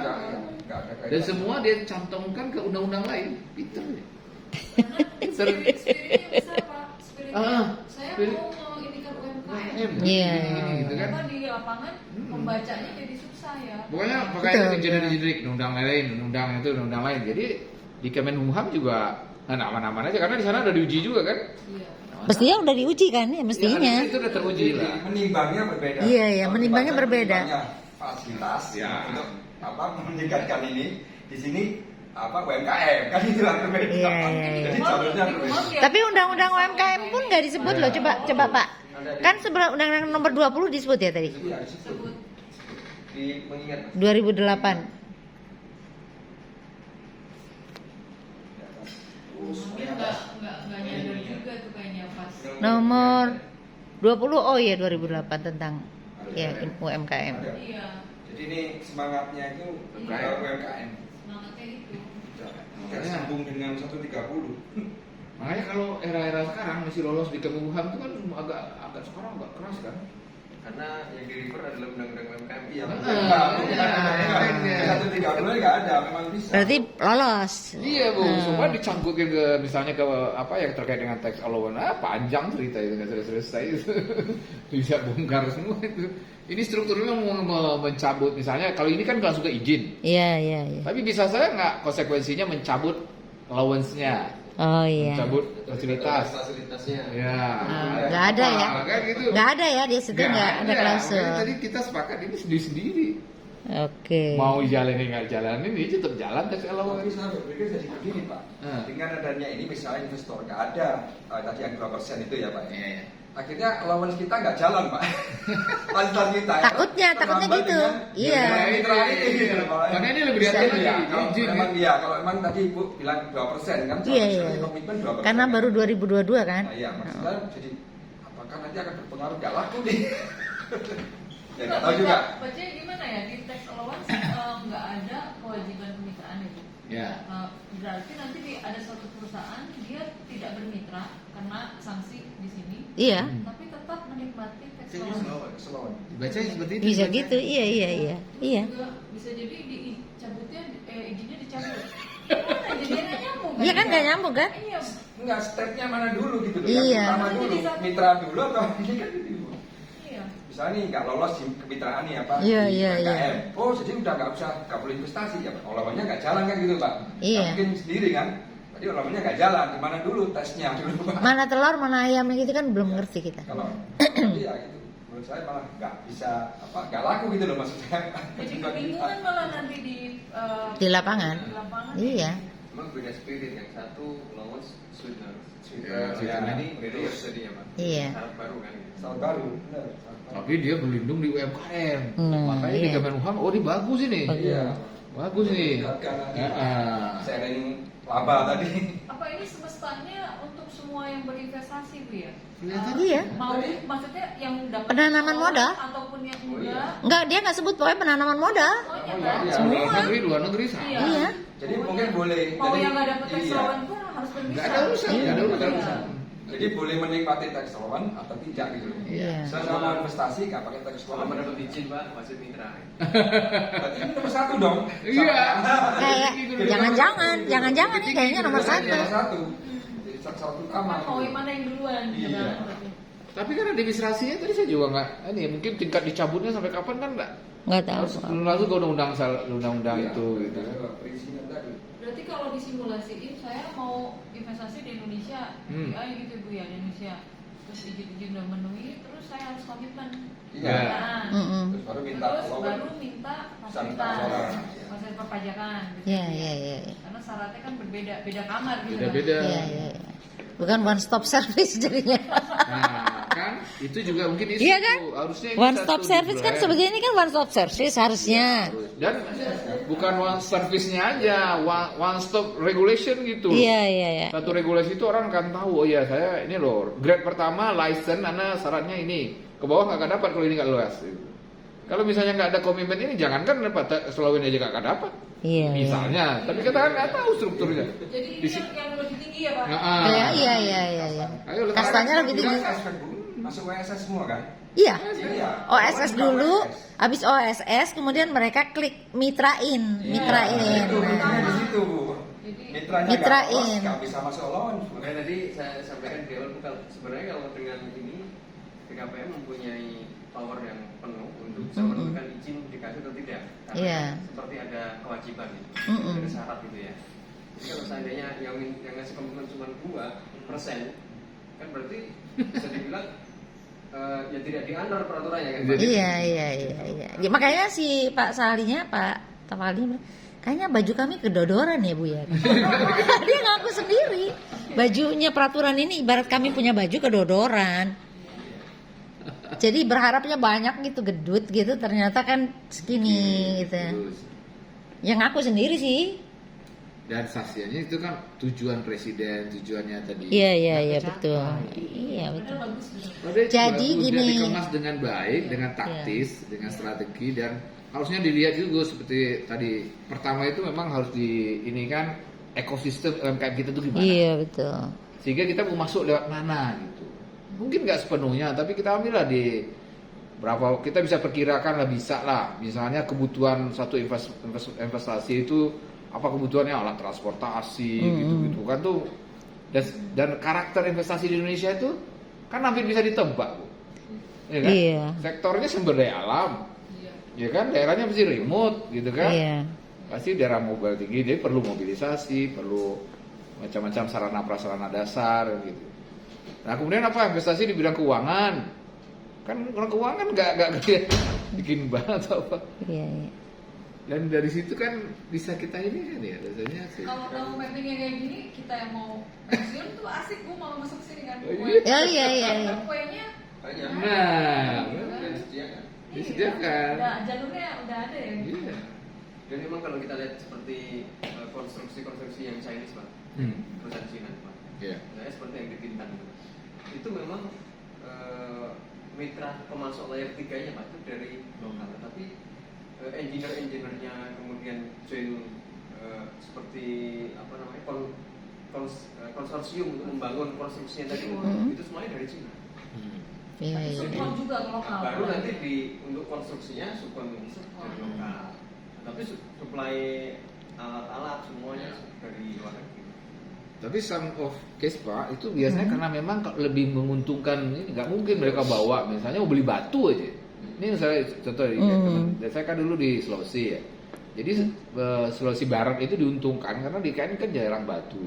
Enggak ada dan semua dia cantumkan ke undang-undang lain. Pinter ya. Spiritnya besar Pak. Spiritnya saya spirit. mau mengindikan UMKM. Iya. Gitu kan. Apa di lapangan membacanya jadi susah ya. Pokoknya generik undang lain. Jadi di Kemenkumham juga aman-aman aja karena di sana udah diuji juga kan. Iya. Mestinya udah diuji kan ya, Ya, mestinya. itu udah teruji lah. Menimbangnya berbeda. Iya, iya, Kalau menimbangnya di berbeda. menimbangnya fasilitas Ya. untuk meningkatkan ini, di sini UMKM kan itu lah berbeda. Iya, iya, iya. Jadi jalurnya berbeda. Tapi undang-undang UMKM pun nggak disebut loh, coba Pak. Kan sebelah undang-undang nomor 20 disebut ya tadi. Iya, disebut. Sebut Di mengingat 2008. mungkin nggak nyadar juga tuh kayaknya pas. Nomor 20 oh iya 2008 tentang ya UMKM. Ada. Iya. Jadi ini semangatnya itu UMKM. Semangatnya itu. Nggak sambung dengan 130. Makanya kalau era-era sekarang masih lolos di Kemenkumham itu kan agak sekarang agak keras kan. karena yang di refer adalah undang-undang UMKM. Iya. Iya. 130 nggak ada, memang bisa. Berarti lolos. Iya Bu, semua dicangkutin ke misalnya ke apa yang terkait dengan tax allowance, panjang cerita itu nggak selesai itu, bisa bongkar semua itu. Ini strukturnya mau mencabut misalnya kalau ini kan langsung ke izin, Iya iya iya. tapi bisa saya nggak konsekuensinya mencabut allowance-nya, Oh iya. mencabut fasilitas. Fasilitasnya. Ya, Nggak ada ya. Kan gitu. Nggak ada ya di situ nggak ada klausul. Makanya tadi kita sepakat ini sendiri-sendiri. Oke. Mau jalanin nggak jalanin, ini tetap jalan tax Tapi allowance. saya berpikir jadi begini Pak, dengan adanya ini misalnya investor nggak ada tadi yang 2% itu ya Pak. Iya. Akhirnya allowance kita nggak jalan Pak. Fasilitas kita. Takutnya terlambat gitu. dengan Iya. mitra ini gitu loh, Pak. Makanya ini lebih hati-hati. Iya, kalau Izin, memang iya, kalau memang tadi Ibu bilang 2% kan, Iya, iya. komitmen 2%. Karena baru 2022 kan. Nah, iya, maksudnya jadi apakah nanti akan berpengaruh nggak laku nih? Ya nggak tahu juga. Baca gimana ya di tax allowance nggak ada kewajiban kemitraan itu. Ya. Berarti nanti ada suatu perusahaan dia tidak bermitra karena sanksi di sini, Iya. tapi tetap menikmati tax Jadi allowance. slow. Dibaca seperti itu. Bisa dibaca. gitu. Iya iya iya. Iya. Juga bisa jadi dicabutnya izinnya dicabut. Gimana? Jadi nggak nyambung. Iya kan nggak nyambung kan? Iya. Enggak, stepnya mana dulu gitu loh. Iya. Yang pertama dulu, mitra dulu atau ini kan gitu. Iya. Misalnya nih nggak lolos di kemitraan nih apa? Iya, di iya, PKM. iya. Oh jadi udah nggak boleh investasi ya? Olamannya nggak jalan kan gitu Pak? Iya. Nggak mungkin sendiri kan? Tadi olamannya nggak jalan. Gimana dulu tesnya dulu Pak? Mana telur mana ayamnya gitu kan belum ngerti kita. Kalau tadi ya gitu. Menurut saya malah nggak bisa nggak laku gitu loh maksudnya. Jadi kebingungan malah nanti di Di lapangan. Di lapangan. Iya. memang beda spirit. Yang satu launch sweetener. Sweetener. Ini beda jadinya Pak. Iya. Syarat baru kan. Syarat baru, benar. Tapi dia berlindung di UMKM. Makanya iya. di Kemenkumham, oh ini bagus ini. Iya. Bagus nih. Sharing laba tadi. Apa ini semestanya untuk semua yang berinvestasi Bu ya? Iya. Mau maksudnya yang dapat Penanaman modal? ataupun yang Oh, iya. enggak? Enggak, dia nggak sebut pokoknya penanaman modal. Semuanya Oh, kan? iya. Semua. Luar negeri sama. Iya. Iya. Jadi mungkin boleh. Mau jadi, yang nggak dapat tax iya. allowance pun harus bervisa. Nggak ada urusan, nggak ada urusan. Iya. Jadi boleh menikmati tax allowance atau tidak gitu. Iya. Saya mau investasi nggak pakai tax Kalau allowance. mendapat izin Pak, wajib mitra. Berarti ini nomor 1 dong. Iya. Kayak jangan-jangan nih kayaknya nomor Jadi 1. nomor 1. Jadi satu utama. Mau yang mana yang duluan? Iya. Gitu. Tapi kan administrasinya tadi saya juga nggak, ini mungkin tingkat dicabutnya sampai kapan kan Nggak tahu. harus belum langsung ke undang-undang Iya. itu gitu. Perizinan tadi. Berarti kalau disimulasiin saya mau investasi di Indonesia, ya gitu Bu ya, di Indonesia. Terus izin-izin udah memenuhi, terus saya harus komitmen. Iya. Nah, Terus baru minta terus allowance. baru minta fasilitas, fasilitas perpajakan. Gitu. Iya, iya, iya. Karena syaratnya kan berbeda, beda kamar gitu. Beda-beda. Iya, iya, iya. Bukan one stop service jadinya. Nah, kan itu juga mungkin isu Iya kan? tuh. Harusnya ini One satu stop service kan brand. sebetulnya ini kan one stop service harusnya. Dan bukan one service-nya aja, one stop regulation gitu. Iya, iya, iya. Satu regulasi itu orang akan tahu, oh ya saya ini loh, grade pertama license karena syaratnya ini, ke bawah nggak akan dapat kalau ini nggak luas. Gitu. Kalau misalnya nggak ada komitmen ini, jangankan dapat Sulawesi aja nggak akan dapat. Iya. Misalnya, tapi kita kan nggak tahu strukturnya. Jadi ini Di si- yang lebih tinggi ya Pak? Nah, Iya, iya, iya, iya, iya. Ayo, letakkan Kastanya lebih tinggi. WSS kan, Bu? Masuk WSS semua kan? Iya. Iya. OSS dulu, habis OSS kemudian mereka klik mitrain. Itu kuncinya di situ, Bu. Jadi Mitranya Mitrain. nggak bisa masuk allowance. Makanya tadi saya sampaikan di awal bukan sebenarnya kalau dengan ini BKPM mempunyai power yang penuh untuk bisa menentukan izin dikasih atau tidak. Karena Iya. seperti ada kewajiban gitu, ada syarat gitu ya. Jadi kalau seandainya yang ngasih komitmen cuma 2%, kan berarti bisa dibilang ya tidak diantar peraturannya kan. Pak? Iya, iya, iya, iya. Ya, makanya si Pak Salinya, Pak Tafali bilang, kayaknya baju kami kedodoran ya Bu ya. Dia ngaku sendiri. Bajunya peraturan ini ibarat kami punya baju kedodoran. Jadi berharapnya banyak gitu, gedut gitu, ternyata kan segini gitu. Terus. Yang ngaku sendiri sih. Dan saksiannya itu kan tujuan presiden, tujuannya tadi. Iya, iya, iya, betul. Iya, betul. benar bagus gitu. Padahal itu Jadi bagus, gini. dia dikemas dengan baik, dengan taktis, dengan strategi dan harusnya dilihat juga seperti tadi. Pertama itu memang harus ini kan ekosistem UMKM kita tuh gimana. Iya, betul. Sehingga kita mau masuk lewat mana gitu. Mungkin nggak sepenuhnya, tapi kita ambillah di berapa kita bisa perkirakan lah, bisa lah. Misalnya kebutuhan satu investasi itu apa kebutuhannya, alat transportasi gitu-gitu kan tuh. Dan karakter investasi di Indonesia itu kan hampir bisa ditebak, Bu. Ya kan? Iya. Sektornya sumber daya alam. Ya kan, daerahnya pasti remote gitu kan. Iya. Pasti daerah mobile tinggi, dia perlu mobilisasi, perlu macam-macam sarana prasarana dasar gitu. Nah kemudian apa, investasi di bidang keuangan, kan orang keuangan nggak bikin banget atau apa. Iya, iya. Dan dari situ kan bisa kita ini kan ya rasanya sih. Kalau tahu mappingnya kayak gini, kita yang mau pensiun tuh asik Bu, malah masuk sini kan. Oh, Kue- iya, iya, iya, iya. Kuenya Banyak. Nah, Dan disediakan. disediakan. Udah, jalurnya udah ada ya. Iya. Dan memang kalau kita lihat seperti konstruksi-konstruksi yang Chinese Pak, perusahaan Cina Pak, Iya. saya seperti yang di Bintan itu memang mitra pemasok layer 3-nya Pak itu dari lokal, tapi engineer-engineernya kemudian join seperti apa namanya konsorsium untuk membangun konstruksinya tadi itu semuanya dari Cina. Iya, iya. Support juga ke lokal. Baru nanti untuk konstruksinya support dari lokal, tapi supply alat-alat semuanya dari luar negeri. Tapi some of case Pak itu biasanya karena memang lebih menguntungkan, ini nggak mungkin mereka bawa misalnya mau beli batu aja. Ini misalnya contoh saya kan dulu di Sulawesi ya. Jadi Sulawesi Barat itu diuntungkan karena di KN kan jarang batu.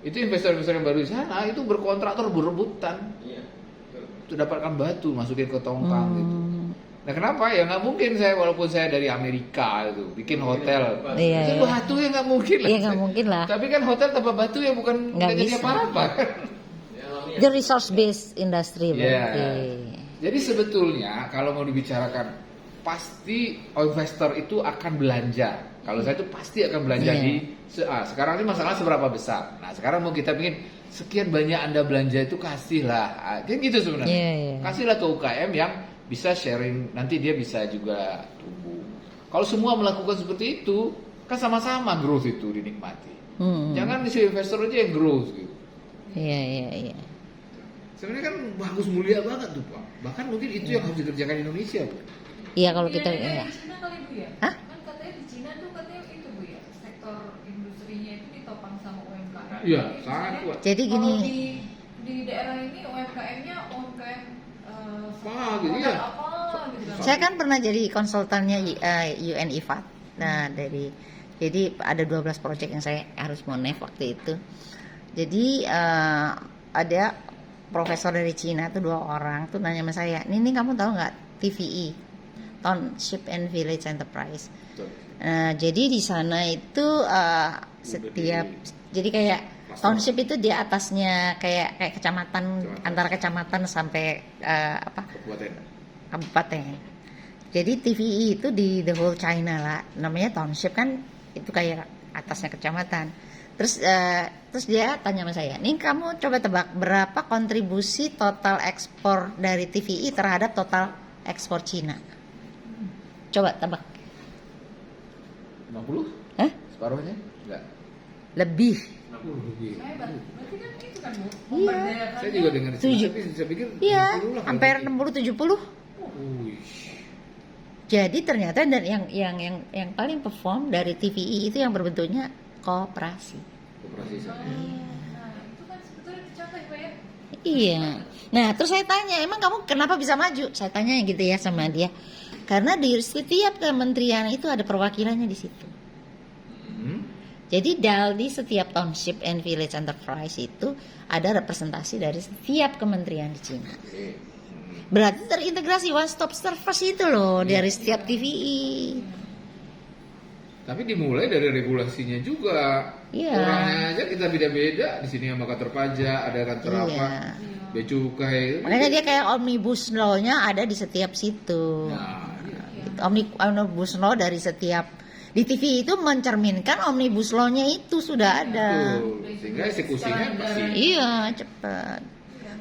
Itu investor-investor yang baru di sana itu berkontraktor berebutan. Iya. Itu dapatkan batu masukin ke tongkang gitu. Nah kenapa? Ya nggak mungkin saya, walaupun saya dari Amerika itu bikin hotel, Iya, itu batu ya nggak mungkin lah. Iya nggak mungkin lah. Tapi kan hotel tanpa batu ya bukan Nggak jadi bisa. apa-apa. The resource based industry Iya. berarti. Jadi sebetulnya kalau mau dibicarakan, pasti investor itu akan belanja. Kalau saya itu pasti akan belanja Iya. di sekarang ini masalah seberapa besar. Nah sekarang mau kita bikin sekian banyak Anda belanja itu kasihlah, kan gitu sebenarnya. Iya, iya. Kasihlah ke UKM yang bisa sharing, nanti dia bisa juga tumbuh. Kalau semua melakukan seperti itu, kan sama-sama growth itu dinikmati. Jangan si investor aja yang growth gitu. Iya. Sebenarnya kan bagus, mulia banget tuh Pak. Bahkan mungkin itu yang harus dikerjakan Indonesia Bu. Iya kalau kita Di ya. Cina kali Bu ya? Hah? Kan katanya di Cina tuh katanya itu Bu ya, sektor industrinya itu ditopang sama UMKM. Iya, Jadi sangat misalnya kuat. Jadi kalau gini. di daerah ini UMKM-nya UMKM Gitu ya. apa gitu kan. Saya kan pernah jadi konsultannya UN IFAD. Nah, jadi ada 12 proyek yang saya harus monef waktu itu. Jadi ada profesor dari Cina tuh 2 orang tuh nanya sama saya, "Nini kamu tahu nggak TVE? Township and Village Enterprise." Jadi di sana itu setiap jadi kayak township itu di atasnya kayak kecamatan, antara kecamatan sampai kabupaten. Jadi TVE itu di the whole China lah. Namanya township kan itu kayak atasnya kecamatan. Terus dia tanya sama saya, "Nih kamu coba tebak berapa kontribusi total ekspor dari TVE terhadap total ekspor Cina?" Coba tebak. 50? Hah? Separuhnya? Enggak. Lebih. Lebih. Hebat. Berarti kan itu kan Bu. Iya. Memberdayakan Saya juga dengar itu, 7. tapi saya pikir Iya, 60 lah. hampir 60-70. Wih. Jadi ternyata dan yang paling perform dari TVE itu yang berbentuknya koperasi. Koperasi saya. Nah, itu kan sebetulnya dicontoh Pak ya. Iya. Nah, terus saya tanya, "Emang kamu kenapa bisa maju?" Saya tanya gitu ya sama dia. Karena di setiap kementerian itu ada perwakilannya di situ. Jadi di setiap township and village enterprise itu ada representasi dari setiap kementerian di Cina. Berarti terintegrasi one stop service itu loh dari setiap TVE. Tapi dimulai dari regulasinya juga. Iya. Orangnya aja kita beda-beda. Di sini yang kantor pajak, ada kantor apa, bea cukai. Makanya dia kayak omnibus law-nya ada di setiap situ. Nah, Omnibus law dari setiap di TV itu mencerminkan omnibus law-nya itu sudah ada. betul. Sehingga eksekusinya pasti. Iya, cepat.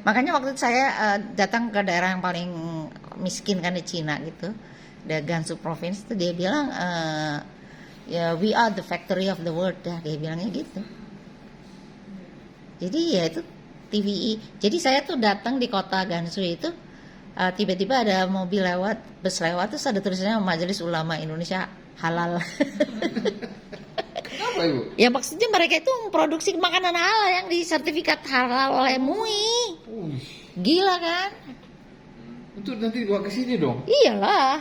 Makanya waktu itu saya datang ke daerah yang paling miskin kan di Cina gitu, the Gansu province itu dia bilang ya we are the factory of the world dah, dia bilangnya gitu. Jadi ya itu TVE. Jadi saya tuh datang di kota Gansu itu tiba-tiba ada mobil lewat, bus lewat terus ada tulisannya Majelis Ulama Indonesia halal. Kenapa Ibu? Ya maksudnya mereka itu memproduksi makanan halal yang disertifikat halal oleh MUI. Gila kan? Untuk nanti dibawa ke sini dong. Iyalah.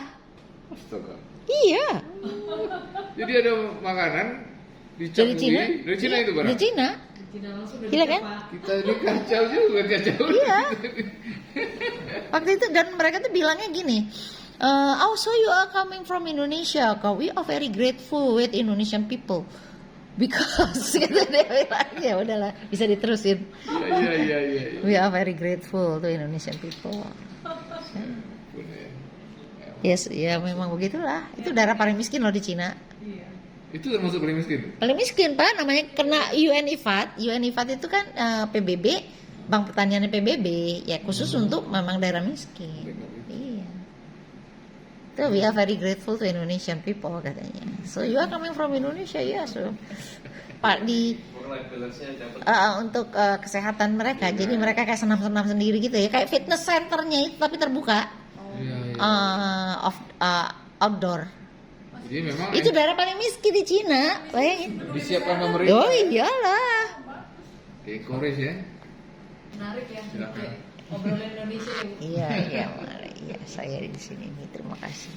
Astaga. Iya. Jadi ada makanan Dari Cina. Dari Cina itu barang. Dari Cina. Cina langsung Gila kan? Kita ini kacau juga, kacau. Iya. Waktu itu dan mereka tuh bilangnya gini. "Oh, so you are coming from Indonesia? We are very grateful with Indonesian people." Because kata dia bilang, ya udahlah bisa diterusin. Iya. We are very grateful to Indonesian people. Yes, ya memang begitulah. Itu daerah paling miskin loh di Cina. Itu termasuk paling miskin. Paling miskin Pak, namanya kena UN IFAD. UN IFAD itu kan PBB, Bank Pertanian PBB, ya khusus untuk memang daerah miskin. Iya. So we are very grateful to Indonesian people katanya. So you are coming from Indonesia, ya. So Pak di untuk kesehatan mereka, jadi mereka kayak senam-senam sendiri gitu ya, kayak fitness centernya itu tapi terbuka, outdoor. Jadi memang Itu daerah paling miskin di Cina, bayangin. disiapkan pemerintah. Oh iyalah. Encourage ya. Menarik ya. Silakan. Obrolan Indonesia ya. Bu. Iya, mari. Iya, saya di sini. Terima kasih.